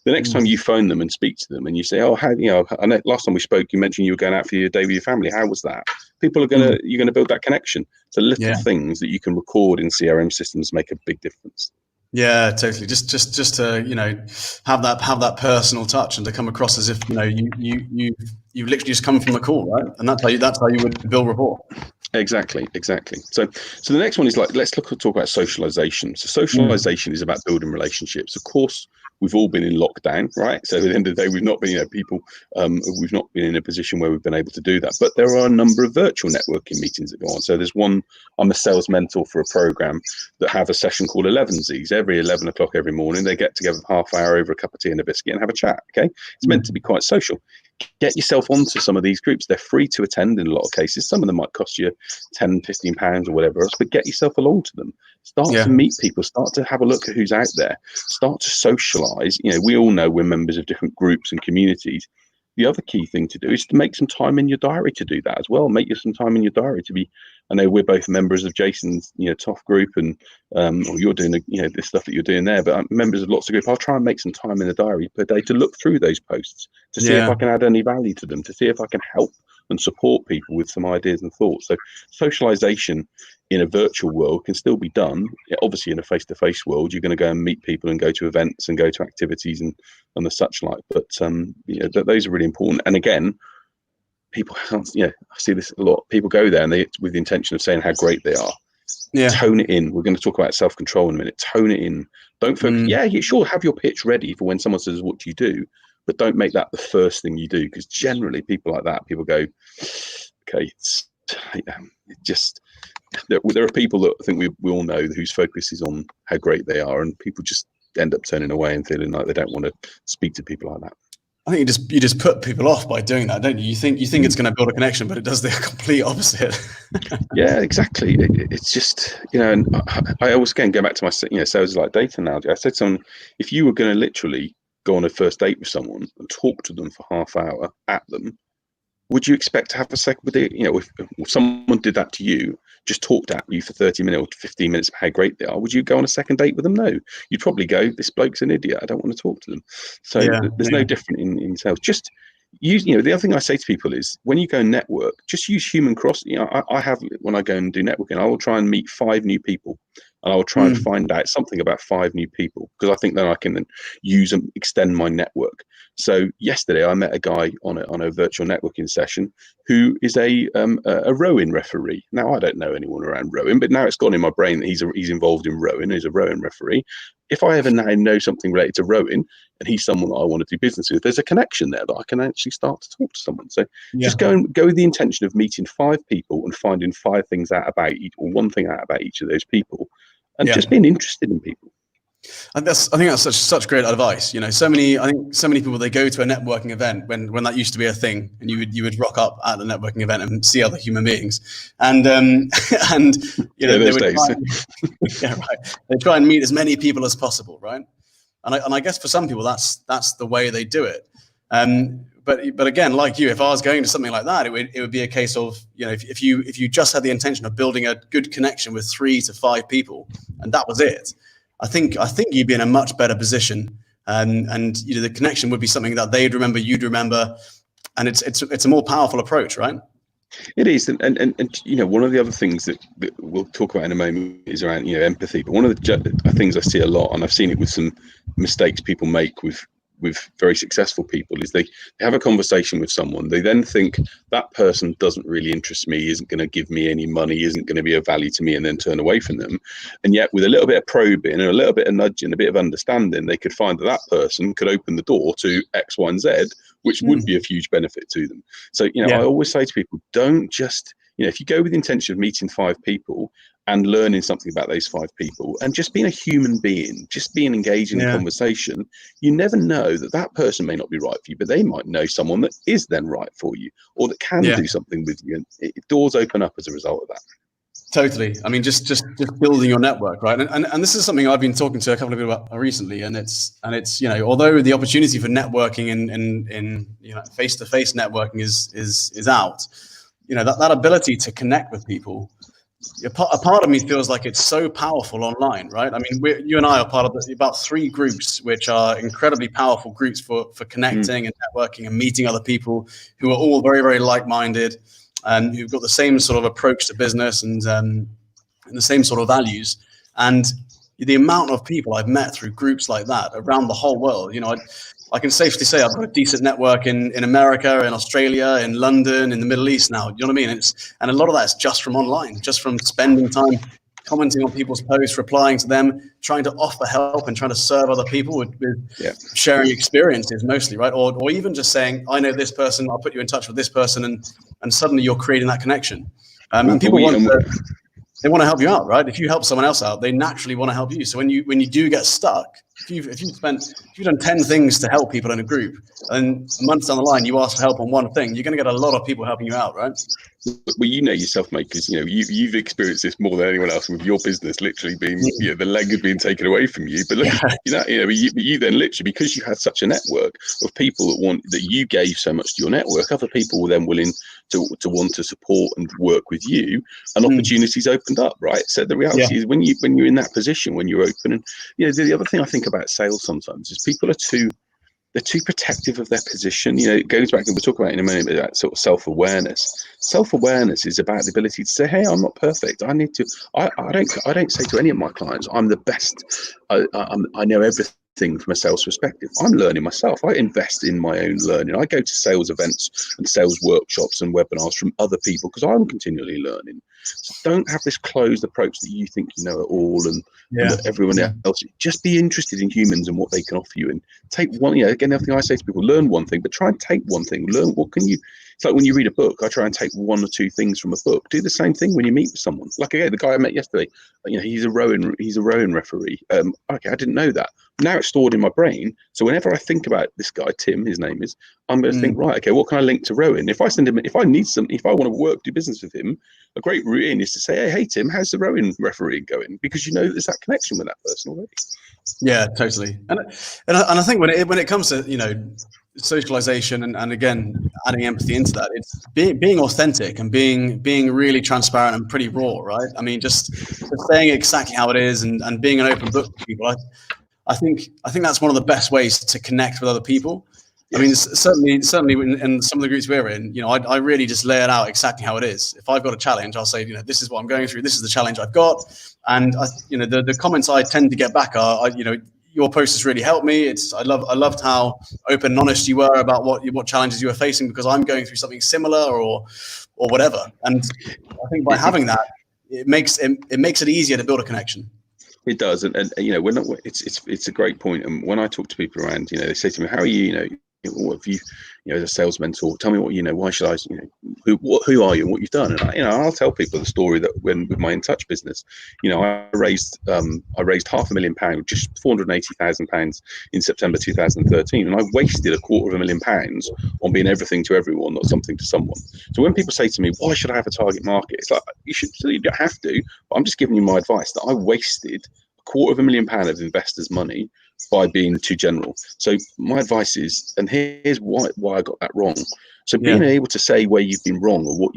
The next time you phone them and speak to them and you say, oh, I know last time we spoke, you mentioned you were going out for your day with your family. How was that? People are you're going to build that connection. So little things that you can record in CRM systems make a big difference. Yeah, totally. Just to have that personal touch and to come across as if you literally just come from the call, right? And that's how you would build rapport. Exactly. So the next one is let's talk about socialization. So socialization is about building relationships. Of course, we've all been in lockdown, right? So at the end of the day, we've not been, we've not been in a position where we've been able to do that. But there are a number of virtual networking meetings that go on. So there's one, I'm a sales mentor for a program that have a session called 11Zs. Every 11 o'clock every morning, they get together half hour over a cup of tea and a biscuit and have a chat. Okay, it's meant to be quite social. Get yourself onto some of these groups. They're free to attend in a lot of cases. Some of them might cost you £10-15 or whatever else, but get yourself along to them. Start to meet people. Start to have a look at who's out there. Start to socialize. We all know we're members of different groups and communities. The other key thing to do is to make some time in your diary to do that as well. Make you some time in your diary to be. I know we're both members of Jason's, TOF group, and or you're doing, this stuff that you're doing there. But I'm members of lots of groups. I'll try and make some time in the diary per day to look through those posts to see if I can add any value to them, to see if I can help and support people with some ideas and thoughts. So socialization in a virtual world can still be done. Obviously, in a face-to-face world, you're going to go and meet people and go to events and go to activities and the such like. But those are really important. And again, people, I see this a lot. People go there and with the intention of saying how great they are. Yeah. Tone it in. We're going to talk about self-control in a minute. Tone it in. Don't focus. Yeah, you sure have your pitch ready for when someone says, what do you do? But don't make that the first thing you do, because generally people like that, people go, okay, it's just, there are people that I think we all know whose focus is on how great they are, and people just end up turning away and feeling like they don't want to speak to people like that. I think you just put people off by doing that, don't you? You think it's going to build a connection, but it does the complete opposite. Yeah, exactly. It's just, and I always go back to my, sales like data analogy. I said to someone, if you were going to literally go on a first date with someone and talk to them for half hour at them, would you expect to have a second with it? If someone did that to you, just talked at you for 30 minutes or 15 minutes about how great they are, would you go on a second date with them? No, you'd probably go, this bloke's an idiot, I don't want to talk to them. So there's no different in sales. Just use, the other thing I say to people is, when you go and network, just use human cross. I have, when I go and do networking, I will try and meet 5 new people, and I will try and find out something about 5 new people, because I think then I can then use and extend my network. So yesterday I met a guy on a virtual networking session who is a rowing referee. Now, I don't know anyone around rowing, but now it's gone in my brain that he's involved in rowing. He's a rowing referee. If I ever now know something related to rowing, and he's someone that I want to do business with, there's a connection there that I can actually start to talk to someone. So just go with the intention of meeting 5 people and finding 5 things out about each, or 1 thing out about each of those people, and just being interested in people. I think that's such great advice. So many people, they go to a networking event when that used to be a thing, and you would rock up at the networking event and see other human beings, and they would they try and meet as many people as possible, right? And I guess for some people that's the way they do it. But again, like you, if I was going to something like that, it would be a case of, if you just had the intention of building a good connection with 3 to 5 people, and that was it, I think you'd be in a much better position, and the connection would be something that they'd remember, you'd remember, and it's a more powerful approach, right? It is, and one of the other things that we'll talk about in a moment is around empathy. But one of the things I see a lot, and I've seen it with some mistakes people make with very successful people, is they have a conversation with someone, they then think that person doesn't really interest me, isn't going to give me any money, isn't going to be of value to me, and then turn away from them. And yet with a little bit of probing and a little bit of nudging, a bit of understanding, they could find that person could open the door to X, Y, and Z, which would be of huge benefit to them. So I always say to people, don't just, if you go with the intention of meeting 5 people and learning something about those 5 people, and just being a human being, just being engaged in a conversation, you never know that person may not be right for you, but they might know someone that is then right for you, or that can do something with you, and doors open up as a result of that. Totally. I mean, just building your network, right? And this is something I've been talking to a couple of people about recently, and it's although the opportunity for networking in face-to-face networking is out, that ability to connect with people, a part of me feels like it's so powerful online, right? I mean, you and I are part of about 3 groups, which are incredibly powerful groups for connecting and networking and meeting other people who are all very, very like-minded, and who've got the same sort of approach to business and the same sort of values. And the amount of people I've met through groups like that around the whole world, I can safely say I've got a decent network in America, in Australia, in London, in the Middle East now. You know what I mean? And a lot of that is just from online, just from spending time commenting on people's posts, replying to them, trying to offer help and trying to serve other people with sharing experiences mostly, right? Or even just saying, I know this person, I'll put you in touch with this person, and suddenly you're creating that connection. And people they want to help you out, right? If you help someone else out, they naturally want to help you. So when you do get stuck, if you've done 10 things to help people in a group, and months down the line you ask for help on one thing, you're going to get a lot of people helping you out, right? Well, yourself, mate, because you've experienced this more than anyone else with your business literally being the leg had been taken away from you. But look, you then literally, because you had such a network of people that you gave so much to your network, other people were then willing to want to support and work with you, and opportunities opened up, right? So the reality is when you're in that position, when you're open, and the other thing I think about sales sometimes is people are they're too protective of their position. It goes back, and we'll talk about in a minute, that sort of self-awareness. Self-awareness is about the ability to say, hey, I'm not perfect. I don't say to any of my clients, I'm the best. I know everything thing from a sales perspective. I'm learning myself. I invest in my own learning. I go to sales events and sales workshops and webinars from other people because I'm continually learning. So don't have this closed approach that you think you know it all and that everyone else. Just be interested in humans and what they can offer you, and take one. Again, the thing I say to people: learn one thing, but try and take one thing. Learn what can you. It's like when you read a book. I try and take one or two things from a book. Do the same thing when you meet with someone. Like again, the guy I met yesterday. He's a rowing referee. Okay, I didn't know that. Now it's stored in my brain. So whenever I think about this guy, Tim, his name is, I'm going to think, right, okay, what can I link to rowing? If I send him, if I want to do business with him, a great route in is to say, hey, Tim, how's the rowing referee going? Because there's that connection with that person already. Yeah, totally. And I think when it comes to socialization and again adding empathy into that, it's being authentic and being really transparent and pretty raw, right? I mean, just saying exactly how it is and being an open book to people. I think that's one of the best ways to connect with other people. Yes. I mean, certainly in some of the groups we're in, I really just lay it out exactly how it is. If I've got a challenge, I'll say, this is what I'm going through. This is the challenge I've got. And the comments I tend to get back are, your post has really helped me. I loved how open and honest you were about what challenges you were facing, because I'm going through something similar or whatever. And I think by having that, it makes it easier to build a connection. It does, and it's a great point. And when I talk to people around, they say to me, "How are you? What have you, as a sales mentor? Tell me what why should I? Who are you and what you've done?" And I'll tell people the story that with my InTouch business, I raised £500,000, just £480,000 in September 2013, and I wasted £250,000 on being everything to everyone, not something to someone. So when people say to me, "Why should I have a target market?" It's like, you don't have to. But I'm just giving you my advice that I wasted £250,000 of investors' money by being too general. So my advice is, and here's why I got that wrong. So being able to say where you've been wrong or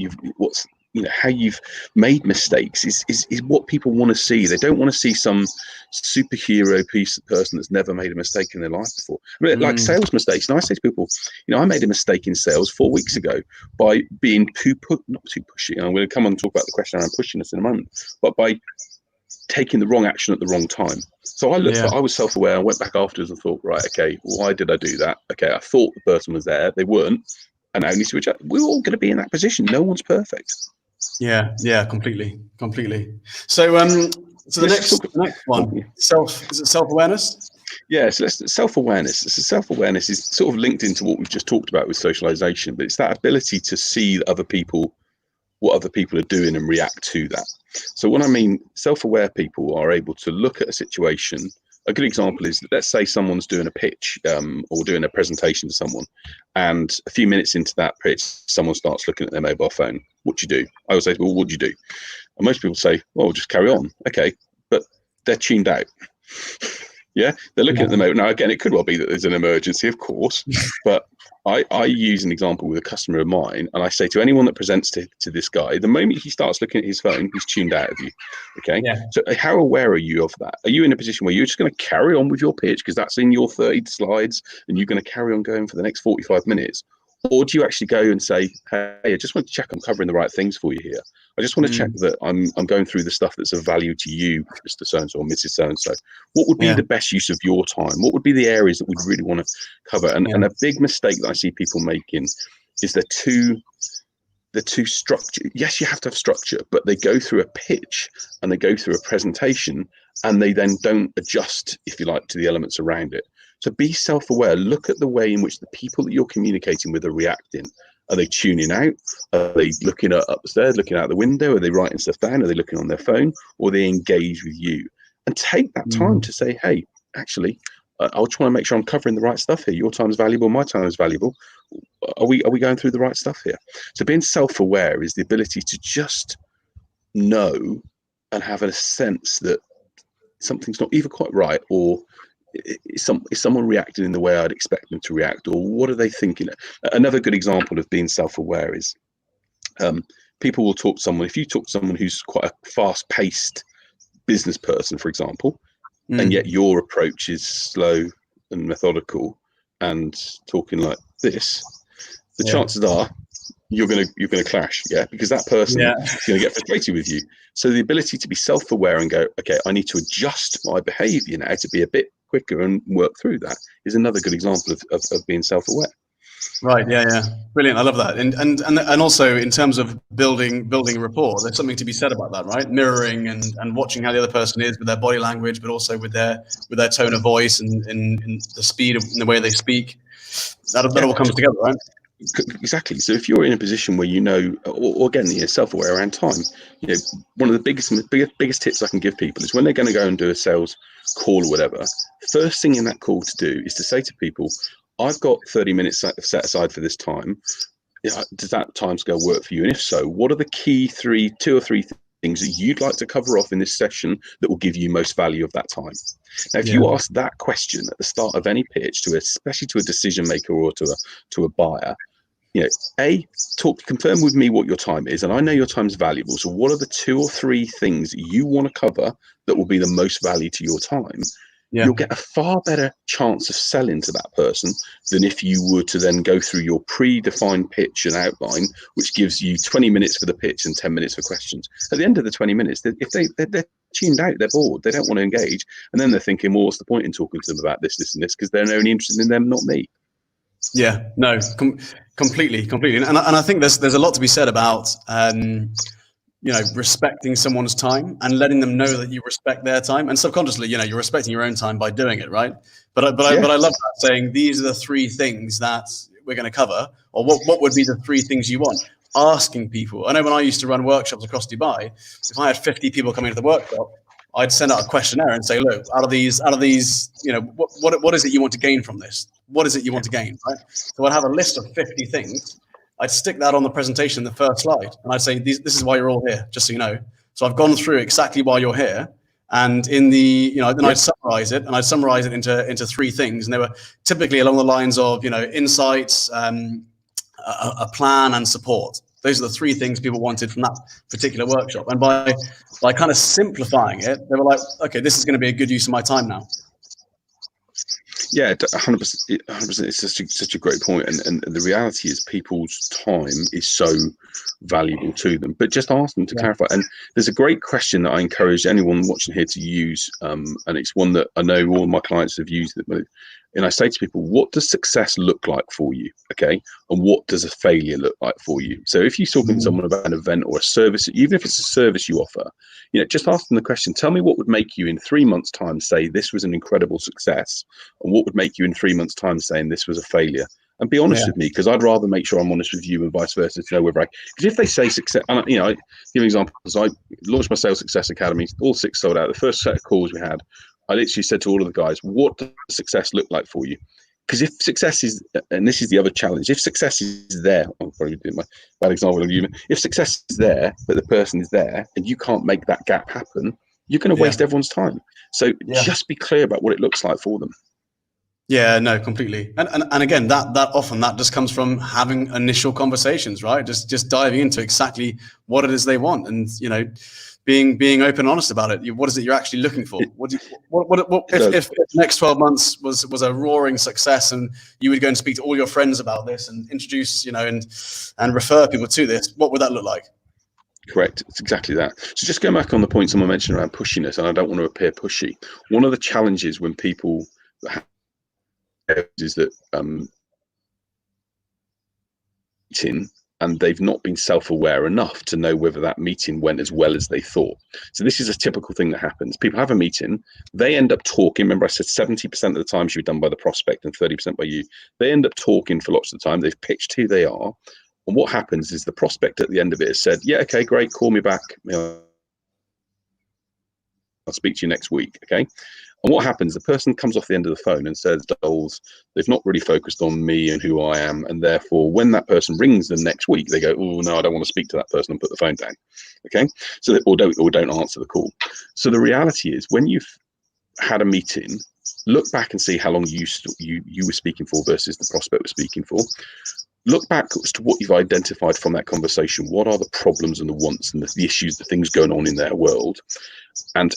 how you've made mistakes is what people want to see. They don't want to see some superhero person that's never made a mistake in their life before. I mean, like sales mistakes. And I say to people, I made a mistake in sales 4 weeks ago by being not too pushy. And I'm going to come on and talk about the question around pushiness in a moment, but by taking the wrong action at the wrong time. So I was self-aware. I went back afterwards and thought, right, okay, why did I do that? Okay, I thought the person was there. They weren't. And now I need to switch up. We're all going to be in that position. No one's perfect. Yeah, completely. So, the next one, is it self-awareness? Yeah, so self-awareness. Self-awareness is sort of linked into what we've just talked about with socialization, but it's that ability to see what other people are doing and react to that. So when I mean self-aware people are able to look at a situation. A good example is, let's say someone's doing a pitch or doing a presentation to someone, and a few minutes into that pitch, someone starts looking at their mobile phone. What do you do? I would say, well, what do you do? And most people say, well, just carry on. Okay, but they're tuned out. Yeah, they're looking at the mobile. Now, again, it could well be that there's an emergency, of course, but I use an example with a customer of mine, and I say to anyone that presents to this guy, the moment he starts looking at his phone, he's tuned out of you. Okay. Yeah. So how aware are you of that? Are you in a position where you're just going to carry on with your pitch because that's in your 30 slides and you're going to carry on going for the next 45 minutes? Or do you actually go and say, hey, I just want to check I'm covering the right things for you here. I just want to check that I'm going through the stuff that's of value to you, Mr. So-and-so or Mrs. So-and-so. What would be the best use of your time? What would be the areas that we'd really want to cover? And a big mistake that I see people making is they're too structured. Yes, you have to have structure, but they go through a pitch and they go through a presentation and they then don't adjust, if you like, to the elements around it. So be self-aware. Look at the way in which the people that you're communicating with are reacting. Are they tuning out? Are they looking upstairs, looking out the window? Are they writing stuff down? Are they looking on their phone? Or are they engaged with you? And take that time to say, hey, actually, I'll try and make sure I'm covering the right stuff here. Your time is valuable. My time is valuable. Are we going through the right stuff here? So being self-aware is the ability to just know and have a sense that something's not either quite right, or is someone reacting in the way I'd expect them to react, or what are they thinking? Another good example of being self-aware is people will talk to someone. If you talk to someone who's quite a fast-paced business person, for example, and yet your approach is slow and methodical and talking like this, the chances are you're gonna clash, because that person is gonna get frustrated with you. So the ability to be self-aware and go, okay, I need to adjust my behavior now to be a bit quicker and work through that is another good example of being self-aware. Right. Yeah. Brilliant. I love that. And also in terms of building rapport, there's something to be said about that, right? Mirroring and watching how the other person is with their body language, but also with their tone of voice and the speed of and the way they speak. That all comes together, right? Exactly. So if you're in a position where or again, self-aware around time, one of the biggest tips I can give people is when they're going to go and do a sales call or whatever, first thing in that call to do is to say to people, I've got 30 minutes set aside for this time. Does that timescale work for you? And if so, what are the key two or three things that you'd like to cover off in this session that will give you most value of that time? Now, if you ask that question at the start of any pitch, especially to a decision maker or to a buyer, confirm with me what your time is, and I know your time's valuable. So what are the 2 or 3 things that you want to cover that will be the most value to your time? You'll get a far better chance of selling to that person than if you were to then go through your predefined pitch and outline, which gives you 20 minutes for the pitch and 10 minutes for questions. At the end of the 20 minutes, if they're tuned out, they're bored, they don't want to engage, and then they're thinking, well, what's the point in talking to them about this and this, because they're only interested in them, not me. Yeah, no, completely. And I think there's a lot to be said about, respecting someone's time and letting them know that you respect their time, and subconsciously, you're respecting your own time by doing it, right? But I love that, saying these are the 3 things that we're going to cover, or what would be the 3 things you want. Asking people. I know when I used to run workshops across Dubai, if I had 50 people coming to the workshop, I'd send out a questionnaire and say, look, out of these, what is it you want to gain from this? What is it you want to gain, right? So I'd have a list of 50 things. I'd stick that on the presentation, the first slide, and I'd say, this is why you're all here, just so you know. So I've gone through exactly why you're here, and then I'd summarize it, and I'd summarize it into 3 things, and they were typically along the lines of, insights, a plan, and support. Those are the 3 things people wanted from that particular workshop. And by kind of simplifying it, they were like, okay, this is going to be a good use of my time now. Yeah, 100%. 100%. It's such a great point, and the reality is people's time is so valuable to them. But just ask them to clarify. And there's a great question that I encourage anyone watching here to use, and it's one that I know all my clients have used it. And I say to people, what does success look like for you? Okay. And what does a failure look like for you? So if you're talking to someone about an event or a service, even if it's a service you offer, just ask them the question, tell me what would make you in 3 months' time say this was an incredible success, and what would make you in 3 months' time saying this was a failure? And be honest with me, because I'd rather make sure I'm honest with you and vice versa to know whether because if they say success, and I give examples. I launched my Sales Success Academy, all 6 sold out. The first set of calls we had, I literally said to all of the guys, what does success look like for you? Because if success is, and this is the other challenge, if success is there, I'm probably doing my bad example of you, if success is there, but the person is there and you can't make that gap happen, you're going to waste everyone's time. So just be clear about what it looks like for them. Yeah, no, completely. And again, that often that just comes from having initial conversations, right? Just diving into exactly what it is they want, and being open and honest about it. What is it you're actually looking for? If the next 12 months was a roaring success, and you would go and speak to all your friends about this and introduce, and refer people to this, what would that look like? Correct. It's exactly that. So just going back on the point someone mentioned around pushiness, and I don't want to appear pushy. One of the challenges when people is that and they've not been self-aware enough to know whether that meeting went as well as they thought. So this is a typical thing that happens. People have a meeting, they end up talking. Remember I said 70% of the time should be done by the prospect and 30% by you. They end up talking for lots of the time. They've pitched who they are, and what happens is the prospect at the end of it has said, yeah, okay, great, call me back, I'll speak to you next week. Okay. And what happens, the person comes off the end of the phone and says, Doles, they've not really focused on me and who I am. And therefore, when that person rings them next week, they go, oh, no, I don't want to speak to that person, and put the phone down. Okay. So or don't answer the call. So the reality is, when you've had a meeting, look back and see how long you were speaking for versus the prospect was speaking for. Look back as to what you've identified from that conversation. What are the problems and the wants and the issues, the things going on in their world? And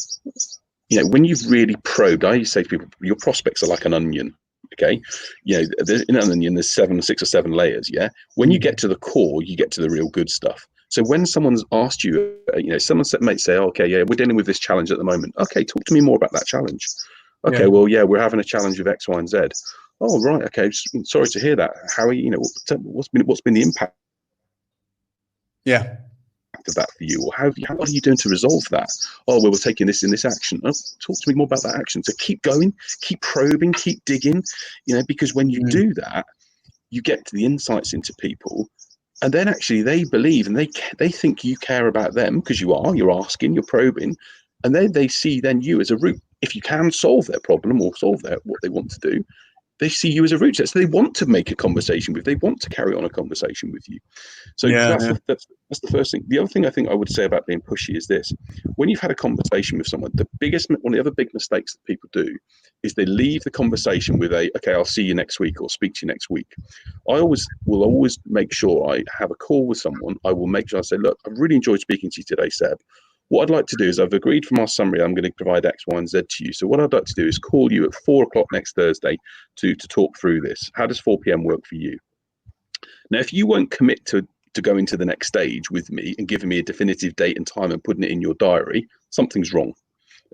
when you've really probed, I used to say to people, your prospects are like an onion. Okay. In an onion, there's 6 or 7 layers. Yeah. When you get to the core, you get to the real good stuff. So when someone's asked you, someone might say, okay, yeah, we're dealing with this challenge at the moment. Okay. Talk to me more about that challenge. Okay, well, yeah, we're having a challenge of X, Y, and Z. Oh, right. Okay. Sorry to hear that. How are you? You know, what's been the impact Yeah. of that for you, or what are you doing to resolve that? Oh, well, we're taking this in this action. Oh, talk to me more about that action. So keep going, keep probing, keep digging. You know, because when you do that, you get to the insights into people, and then actually they believe and they think you care about them because you're asking, you're probing, and then they see then you as a route. If you can solve their problem or solve what they want to do, they see you as a route. So they want to make a conversation with, they want to carry on a conversation with you. So that's the first thing. The other thing I think I would say about being pushy is this: when you've had a conversation with someone, one of the other big mistakes that people do is they leave the conversation with okay, I'll see you next week or speak to you next week. I will always make sure I have a call with someone. I will make sure I say, look, I've really enjoyed speaking to you today, Seb. What I'd like to do is, I've agreed from our summary, I'm going to provide X, Y, and Z to you. So what I'd like to do is call you at 4 o'clock next Thursday to talk through this. How does 4 p.m. work for you? Now, if you won't commit to going to the next stage with me and giving me a definitive date and time and putting it in your diary, something's wrong.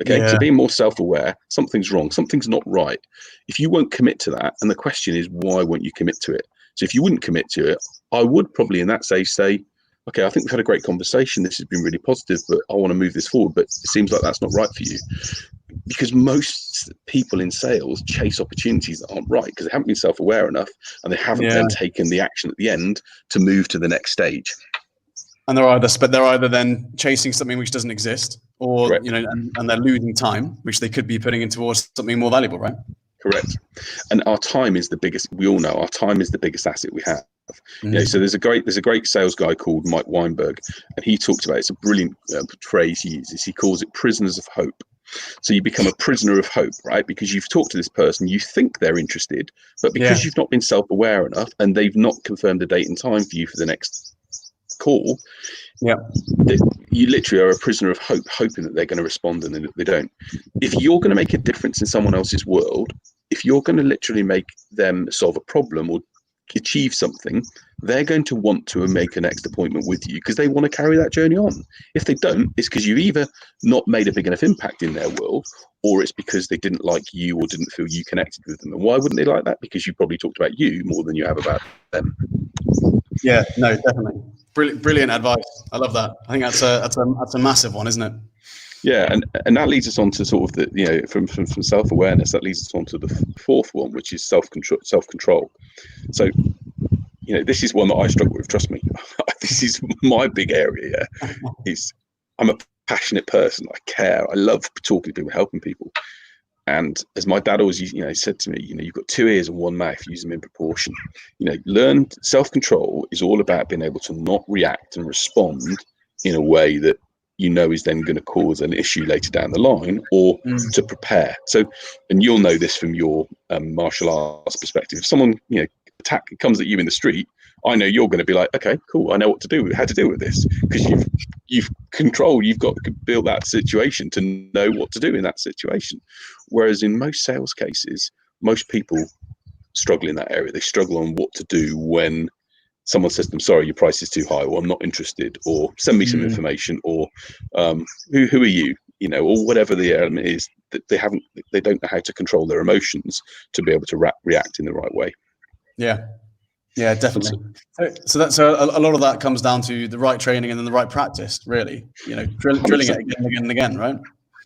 Okay, so being more self-aware, something's wrong, something's not right. If you won't commit to that, and the question is, why won't you commit to it? So if you wouldn't commit to it, I would probably in that stage say, okay, I think we've had a great conversation. This has been really positive, but I want to move this forward. But it seems like that's not right for you. Because most people in sales chase opportunities that aren't right because they haven't been self-aware enough, and they haven't then taken the action at the end to move to the next stage. And they're either then chasing something which doesn't exist, or Correct. you know, and they're losing time, which they could be putting in towards something more valuable, right? Correct. And our time is the biggest. We all know our time is the biggest asset we have. Yeah. So there's a great sales guy called Mike Weinberg, and he talks about it's a brilliant phrase he uses. He calls it prisoners of hope. So you become a prisoner of hope, right? Because you've talked to this person, you think they're interested, but because you've not been self-aware enough and they've not confirmed a date and time for you for the next call, you literally are a prisoner of hope, hoping that they're going to respond, and then they don't. If you're going to make a difference in someone else's world, if you're going to literally make them solve a problem or achieve something, they're going to want to make a next appointment with you because they want to carry that journey on. If they don't, it's because you've either not made a big enough impact in their world, or it's because they didn't like you or didn't feel you connected with them. And why wouldn't they like that? Because you probably talked about you more than you have about them. Yeah, no, definitely. Brilliant advice. I love that. I think that's a massive one, isn't it? Yeah, and that leads us on to sort of the, you know, from self-awareness, that leads us on to the fourth one, which is self-control. So, you know, this is one that I struggle with, trust me. This is my big area. Is I'm a passionate person. I care. I love talking to people, helping people. And as my dad always, you know, said to me, you know, you've got 2 ears and 1 mouth, use them in proportion. You know, self-control is all about being able to not react and respond in a way that you know is then going to cause an issue later down the line, or to prepare. So, and you'll know this from your martial arts perspective. If someone, you know, comes at you in the street, I know you're going to be like, okay, cool, I know what to do, how to deal with this, because you've got to build that situation to know what to do in that situation. Whereas in most sales cases, most people struggle in that area. They struggle on what to do when someone says to them, sorry, your price is too high, or I'm not interested, or send me some information, or who are you, you know, or whatever the element is, that they don't know how to control their emotions to be able to react in the right way. Yeah, definitely. So a lot of that comes down to the right training and then the right practice, really. You know, drilling it again and again and again, right?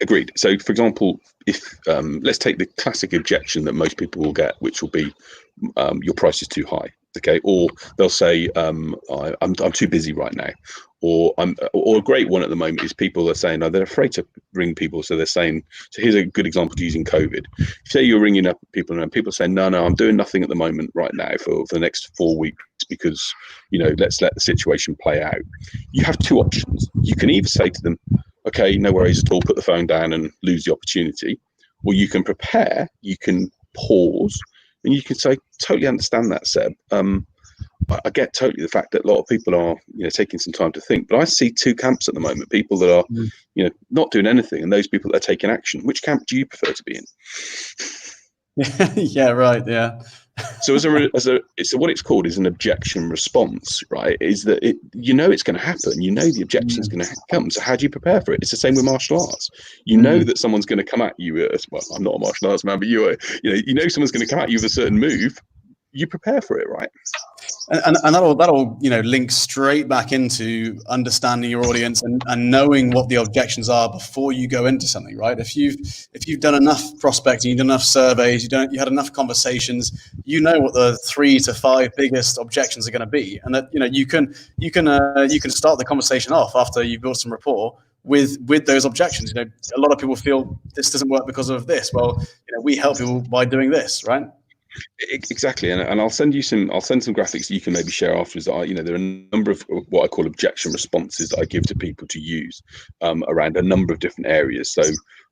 Agreed. So, for example, if let's take the classic objection that most people will get, which will be, your price is too high. Okay, or they'll say, I'm too busy right now, or a great one at the moment is people are saying, they're afraid to ring people, so they're saying, so here's a good example using COVID. Say you're ringing up people and people say, no, I'm doing nothing at the moment right now for the next 4 weeks because, you know, let's let the situation play out. You have 2 options. You can either say to them, okay, no worries at all, put the phone down and lose the opportunity, or you can prepare, you can pause, and you can say, totally understand that, Seb. I get totally the fact that a lot of people are, you know, taking some time to think, but I see 2 camps at the moment: people that are, you know, not doing anything, and those people that are taking action. Which camp do you prefer to be in? Yeah, right. Yeah. So so what it's called is an objection response, right? Is that it's going to happen. The objection is going to come. So how do you prepare for it? It's the same with martial arts. That someone's going to come at you. Well, I'm not a martial arts man, but someone's going to come at you with a certain move. You prepare for it, right? And that'll link straight back into understanding your audience and knowing what the objections are before you go into something, right? If you've done enough prospecting, you've done enough surveys, you had enough conversations, what the 3 to 5 biggest objections are going to be, and that you can start the conversation off after you've built some rapport with those objections. A lot of people feel this doesn't work because of this. Well, we help people by doing this, right? Exactly, and I'll send some graphics that you can maybe share afterwards. There are a number of what I call objection responses that I give to people to use around a number of different areas. So,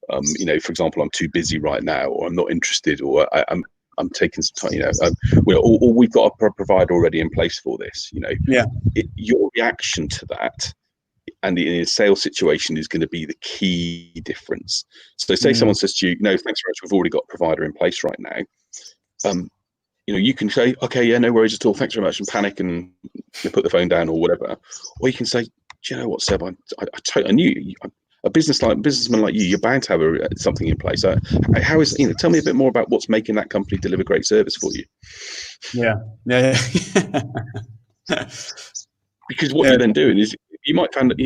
for example, I'm too busy right now, or I'm not interested, or I'm taking some time. Or we've got a provider already in place for this. Your reaction to that and in a sales situation is going to be the key difference. So, say someone says to you, "No, thanks very much. We've already got a provider in place right now." You can say, "Okay, yeah, no worries at all. Thanks very much," and panic and put the phone down or whatever. Or you can say, "Do you know what, Seb? I knew a businessman like you. You're bound to have something in place. How is Tell me a bit more about what's making that company deliver great service for you." Yeah. Because what you're then doing is you might find that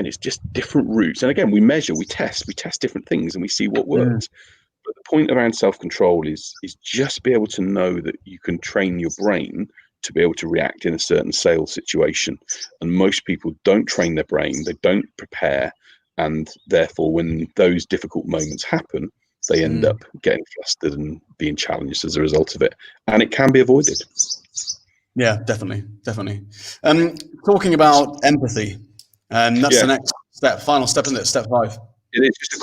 it's just different routes. And again, we measure, we test different things, and we see what works. But the point around self-control is just be able to know that you can train your brain to be able to react in a certain sales situation. And most people don't train their brain, they don't prepare, and therefore when those difficult moments happen, they end up getting flustered and being challenged as a result of it. And it can be avoided. Yeah, definitely. Talking about empathy, that's the next step, final step, isn't it? Step 5. It is just a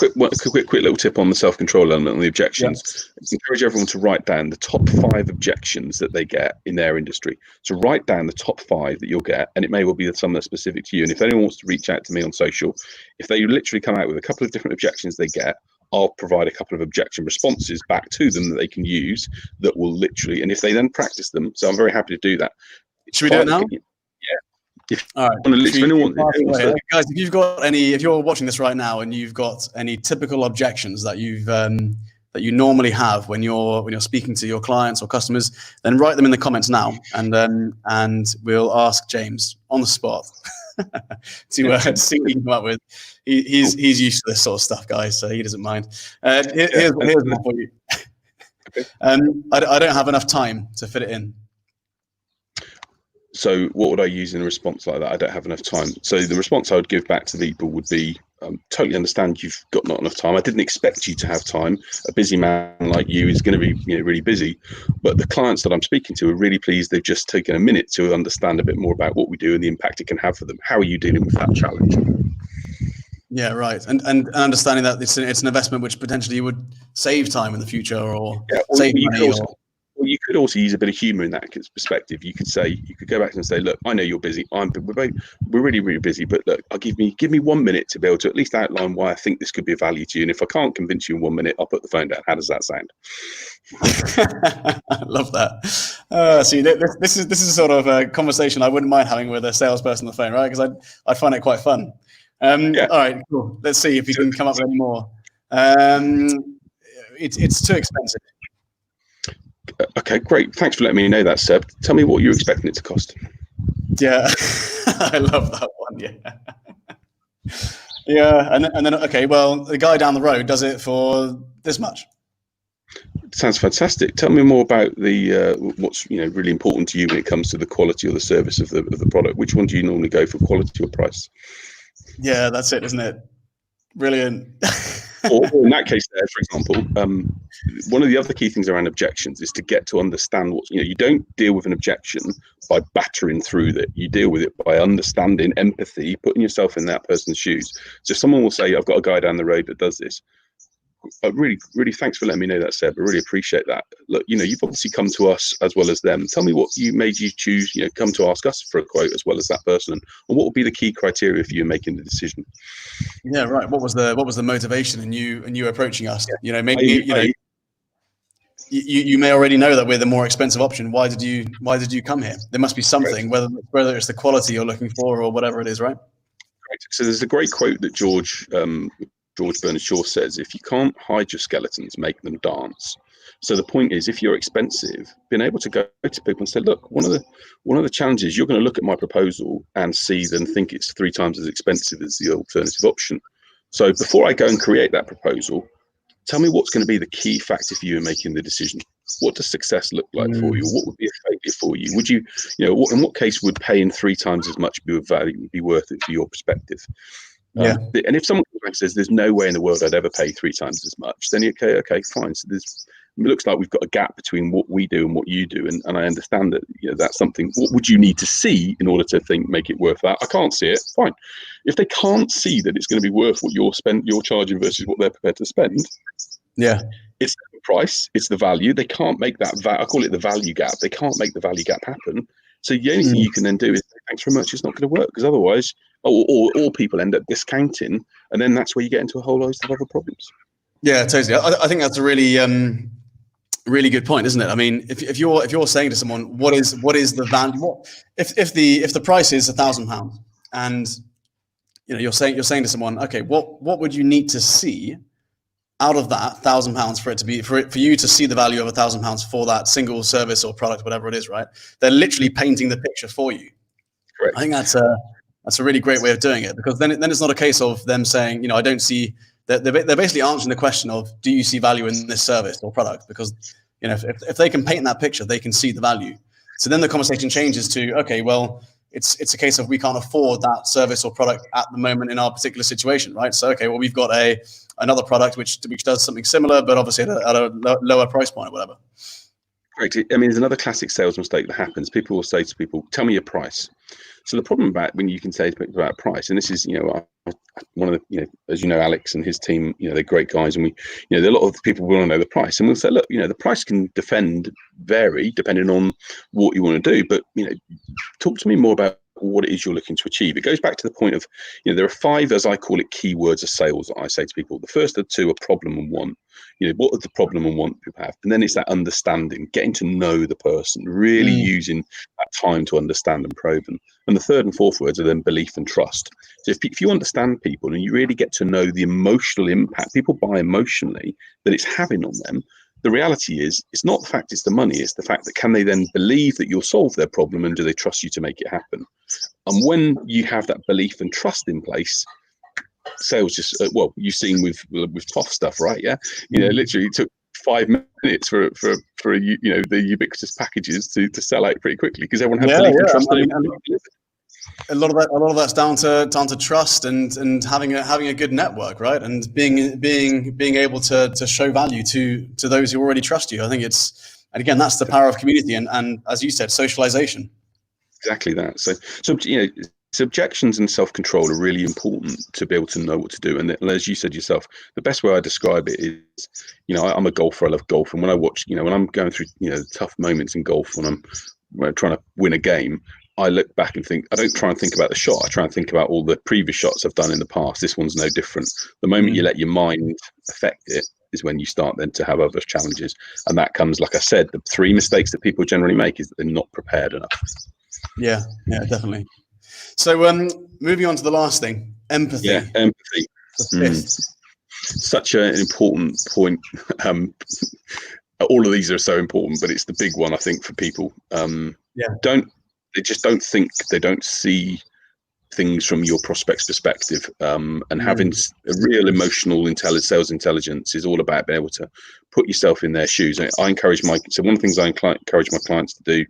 quick little tip on the self-control element and the objections. Yeah. Encourage everyone to write down the top 5 objections that they get in their industry. So write down the top 5 that you'll get, and it may well be some that are specific to you. And if anyone wants to reach out to me on social, if they literally come out with a couple of different objections they get, I'll provide a couple of objection responses back to them that they can use that will literally, and if they then practice them, so I'm very happy to do that. Should we do it now? All right, guys, if you're watching this right now and you've got any typical objections that you normally have when you're speaking to your clients or customers, then write them in the comments now, and we'll ask James on the spot to see what he can come up with. He's used to this sort of stuff, guys, so he doesn't mind. Here's one for you. I don't have enough time to fit it in. So what would I use in a response like that? I don't have enough time. So the response I would give back to people would be, totally understand you've got not enough time. I didn't expect you to have time. A busy man like you is going to be really busy. But the clients that I'm speaking to are really pleased they've just taken a minute to understand a bit more about what we do and the impact it can have for them. How are you dealing with that challenge? Yeah, right. And understanding that it's an investment which potentially would save time in the future or save money. Well, you could also use a bit of humor in that perspective. You could go back and say, "Look, I know you're busy. We're really, really busy, but look, I'll give me 1 minute to be able to at least outline why I think this could be of value to you. And if I can't convince you in 1 minute, I'll put the phone down." How does that sound? I love that. See, this is sort of a conversation I wouldn't mind having with a salesperson on the phone, right? Because I find it quite fun. All right, cool. Let's see if you can come up with any more. It's too expensive. Okay, great. Thanks for letting me know that, Seb. Tell me what you're expecting it to cost. Yeah, I love that one. Yeah. Yeah, and then okay, well, the guy down the road does it for this much. Sounds fantastic. Tell me more about the what's really important to you when it comes to the quality or the service of the product. Which one do you normally go for, quality or price? Yeah, that's it, isn't it? Brilliant. Or in that case there, for example, one of the other key things around objections is to get to understand what, you don't deal with an objection by battering through it. You deal with it by understanding, empathy, putting yourself in that person's shoes. So someone will say, "I've got a guy down the road that does this." Really, really, thanks for letting me know that, Seb. I really appreciate that. Look, you've obviously come to us as well as them. Tell me what made you choose, come to ask us for a quote as well as that person, and what would be the key criteria for you making the decision? Yeah, right. What was the motivation in you approaching us? you may already know that we're the more expensive option. Why did you come here? There must be something, whether it's the quality you're looking for or whatever it is, right? So there's a great quote that George Bernard Shaw says: if you can't hide your skeletons, make them dance. So the point is, if you're expensive, being able to go to people and say, look, one of the challenges, you're going to look at my proposal and see and think it's 3 times as expensive as the alternative option. So before I go and create that proposal, tell me what's going to be the key factor for you in making the decision. What does success look like for you? What would be a failure for you? Would you, in what case would paying 3 times as much be worth it for your perspective? Yeah. And if someone comes back and says, there's no way in the world I'd ever pay 3 times as much, then okay, fine. So it looks like we've got a gap between what we do and what you do. And I understand that, that's something. What would you need to see in order to make it worth that? I can't see it. Fine. If they can't see that it's going to be worth what you're charging versus what they're prepared to spend. Yeah. It's the price, it's the value. They can't make that, I call it the value gap. They can't make the value gap happen. So the only thing you can then do is, thanks very much, it's not going to work, because otherwise, or people end up discounting, and then that's where you get into a whole host of other problems. Yeah, totally. I think that's a really really good point, isn't it? I mean, if you're saying to someone, what is the value? If the price is £1,000, and you're saying to someone, okay, what would you need to see out of that £1,000 for you to see the value of £1,000 for that single service or product, whatever it is, right? They're literally painting the picture for you. Correct. I think that's a really great way of doing it, because then it's not a case of them saying, I don't see. They're basically answering the question of, do you see value in this service or product? Because if they can paint that picture, they can see the value. So then the conversation changes to, okay, well, it's a case of we can't afford that service or product at the moment in our particular situation, right? So okay, well, we've got another product which does something similar, but obviously at a lower price point or whatever. Correct. I mean, there's another classic sales mistake that happens. People will say to people, tell me your price. So the problem about when you can say to people about price, and this is, one of the, as Alex and his team, they're great guys, and a lot of people want to know the price, and we'll say, look, the price can vary depending on what you want to do, but talk to me more about what it is you're looking to achieve. It goes back to the point of, there are 5, as I call it, keywords of sales that I say to people. The first of 2 are problem and want. What are the problem and want people have? And then it's that understanding, getting to know the person, really using that time to understand and probe them. And the 3rd and 4th words are then belief and trust. So if you understand people and you really get to know the emotional impact people buy emotionally that it's having on them, the reality is, it's not the fact it's the money, it's the fact that can they then believe that you'll solve their problem, and do they trust you to make it happen? And when you have that belief and trust in place, sales just, you've seen with TOF stuff, right? Yeah. Literally it took 5 minutes for the ubiquitous packages to sell out pretty quickly, because everyone had belief and trust in it. A lot of that's down to trust and having a good network, right? And being able to show value to those who already trust you. I think and again, that's the power of community and as you said, socialization. Exactly that. So objections and self-control are really important to be able to know what to do. And as you said yourself, the best way I describe it is, I'm a golfer. I love golf, and when I watch, when I'm going through, tough moments in golf, when I'm trying to win a game, I look back and think, I don't try and think about the shot. I try and think about all the previous shots I've done in the past. This one's no different. The moment you let your mind affect it is when you start then to have other challenges. And that comes, like I said, the 3 mistakes that people generally make is that they're not prepared enough. Yeah, definitely. So moving on to the last thing, empathy. Yeah, empathy. Such an important point. All of these are so important, but it's the big one, I think, for people. They just don't think, they don't see things from your prospect's perspective, and having a real emotional sales intelligence is all about being able to put yourself in their shoes. I encourage one of the things I encourage my clients to do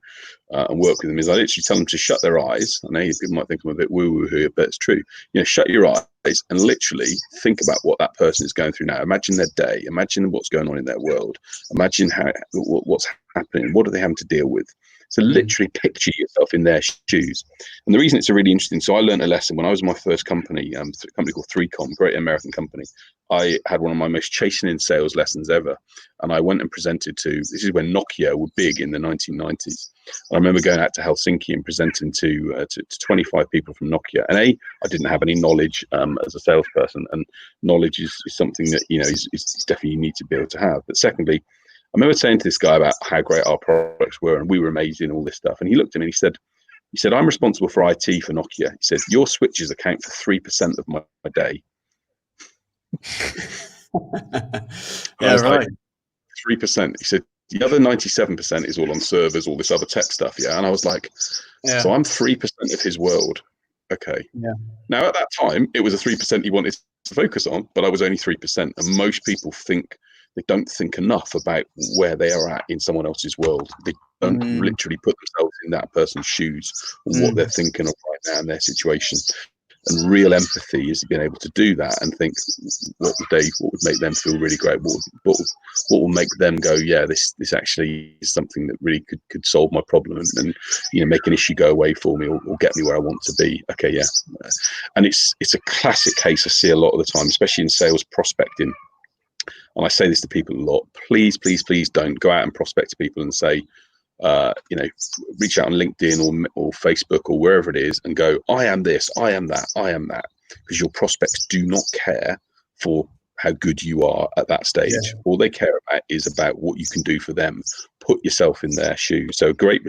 and work with them is I literally tell them to shut their eyes. I know people might think I'm a bit woo-woo here, but it's true. Shut your eyes and literally think about what that person is going through now. Imagine their day, imagine what's going on in their world, imagine what's happening, what are they having to deal with. So literally picture yourself in their shoes. And the reason it's a really interesting, so I learned a lesson when I was in my first company, a company called 3Com, great American company. I had one of my most chastening sales lessons ever. And I went and presented this is when Nokia were big in the 1990s. And I remember going out to Helsinki and presenting to 25 people from Nokia. And I didn't have any knowledge as a salesperson, and knowledge is something that, is definitely you need to be able to have. But secondly, remember saying to this guy about how great our products were and we were amazing, all this stuff. And he looked at me and he said, I'm responsible for IT for Nokia. He said, your switches account for 3% of my day. Yeah, right. 3%. He said, the other 97% is all on servers, all this other tech stuff. Yeah. And I was like, so I'm 3% of his world. Okay. Yeah. Now, at that time, it was a 3% he wanted to focus on, but I was only 3%. And most people they don't think enough about where they are at in someone else's world. They don't literally put themselves in that person's shoes and what they're thinking of right now in their situation. And real empathy is being able to do that and think what would make them feel really great, what will make them go, yeah, this actually is something that really could solve my problem and make an issue go away for me or get me where I want to be. Okay, yeah. And it's a classic case I see a lot of the time, especially in sales prospecting. And I say this to people a lot, please don't go out and prospect to people and say, reach out on LinkedIn or Facebook or wherever it is and go, I am this, I am that, I am that. Because your prospects do not care for how good you are at that stage. Yeah. All they care about is about what you can do for them. Put yourself in their shoes. So a great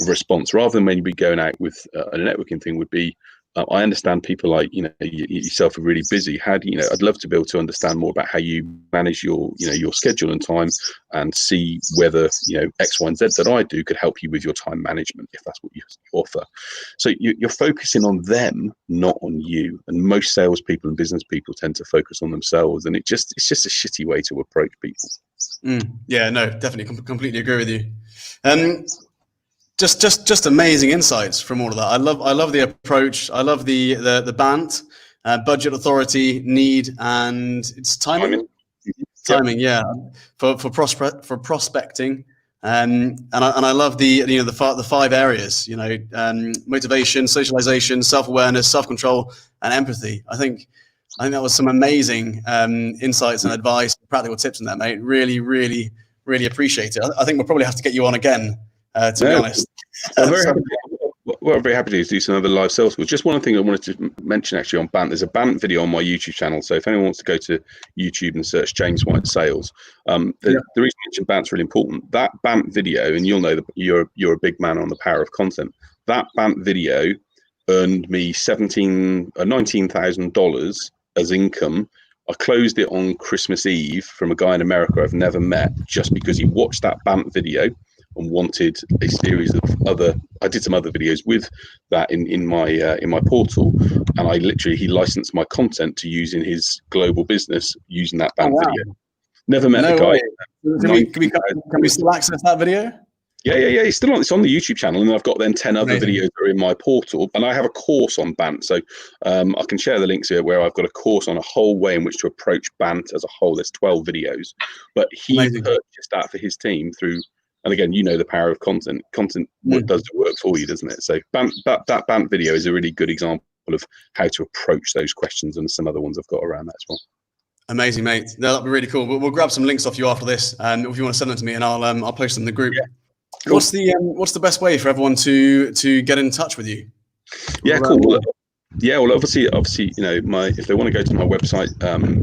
response, rather than when you be going out with a networking thing, would be, I understand people like yourself are really busy. How do I'd love to be able to understand more about how you manage your schedule and time, and see whether X, Y, and Z that I do could help you with your time management if that's what you offer. So you're focusing on them, not on you. And most salespeople and business people tend to focus on themselves, and it's just a shitty way to approach people. Yeah, no, definitely, completely agree with you. Just amazing insights from all of that. I love the approach. I love the BANT, budget, authority, need, and it's timing. Timing, yeah, for prospecting, and I love the 5 areas. Motivation, socialization, self-awareness, self-control, and empathy. I think that was some amazing insights and advice, practical tips in that, mate. Really, really, really appreciate it. I think we'll probably have to get you on again. To be honest. What I'm very happy to do is do some other live sales calls. Just one thing I wanted to mention actually on BANT. There's a BANT video on my YouTube channel. So if anyone wants to go to YouTube and search James White Sales, the reason I mentioned BANT's really important. That BANT video, and you'll know that you're a big man on the power of content. That BANT video earned me $19,000 as income. I closed it on Christmas Eve from a guy in America I've never met, just because he watched that BANT video and wanted a series of I did some other videos with that in my portal, and he licensed my content to use in his global business using that BANT video. Never met the guy. Can we still access that video? Yeah. It's still on. It's on the YouTube channel, and I've got then 10 other videos that are in my portal, and I have a course on BANT. So I can share the links here where I've got a course on a whole way in which to approach BANT as a whole. There's 12 videos, but he purchased that for his team through. And again, the power of content. Content does the work for you, doesn't it? So that BANT video is a really good example of how to approach those questions, and some other ones I've got around that as well. Amazing, mate. No, that'd be really cool. We'll grab some links off you after this, if you want to send them to me, and I'll post them in the group. Yeah. Cool. What's the best way for everyone to get in touch with you? Yeah, cool. Well, obviously, if they want to go to my website,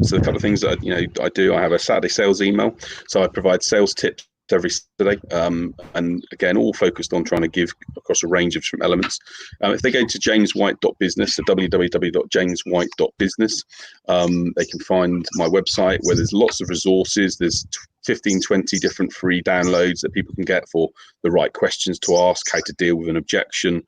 so a couple of things that I do. I have a Saturday sales email, so I provide sales tips every Saturday, and again, all focused on trying to give across a range of different elements. If they go to jameswhite.business, so www.jameswhite.business, they can find my website where there's lots of resources. There's 15, 20 different free downloads that people can get for the right questions to ask, how to deal with an objection,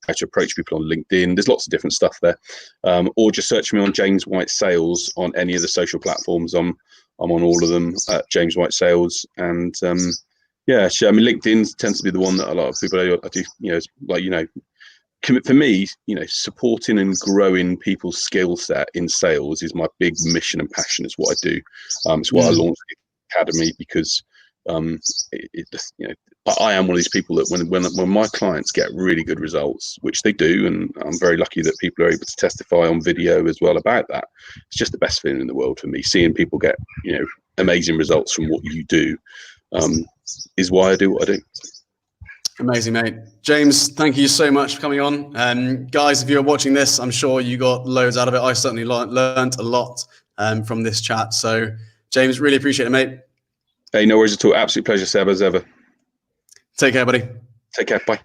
how to approach people on LinkedIn. There's lots of different stuff there. Or just search me on James White Sales on any of the social platforms. I'm on all of them at James White Sales, and LinkedIn tends to be the one that a lot of people I do. For me, supporting and growing people's skill set in sales is my big mission and passion. It's what I do. It's why I launched the Academy, because I am one of these people that when my clients get really good results, which they do, and I'm very lucky that people are able to testify on video as well about that. It's just the best feeling in the world for me. Seeing people get amazing results from what you do is why I do what I do. Amazing, mate. James, thank you so much for coming on. Guys, if you're watching this, I'm sure you got loads out of it. I certainly learned a lot from this chat. So, James, really appreciate it, mate. Hey, no worries at all. Absolute pleasure, Seb, as ever. Take care, buddy. Take care. Bye.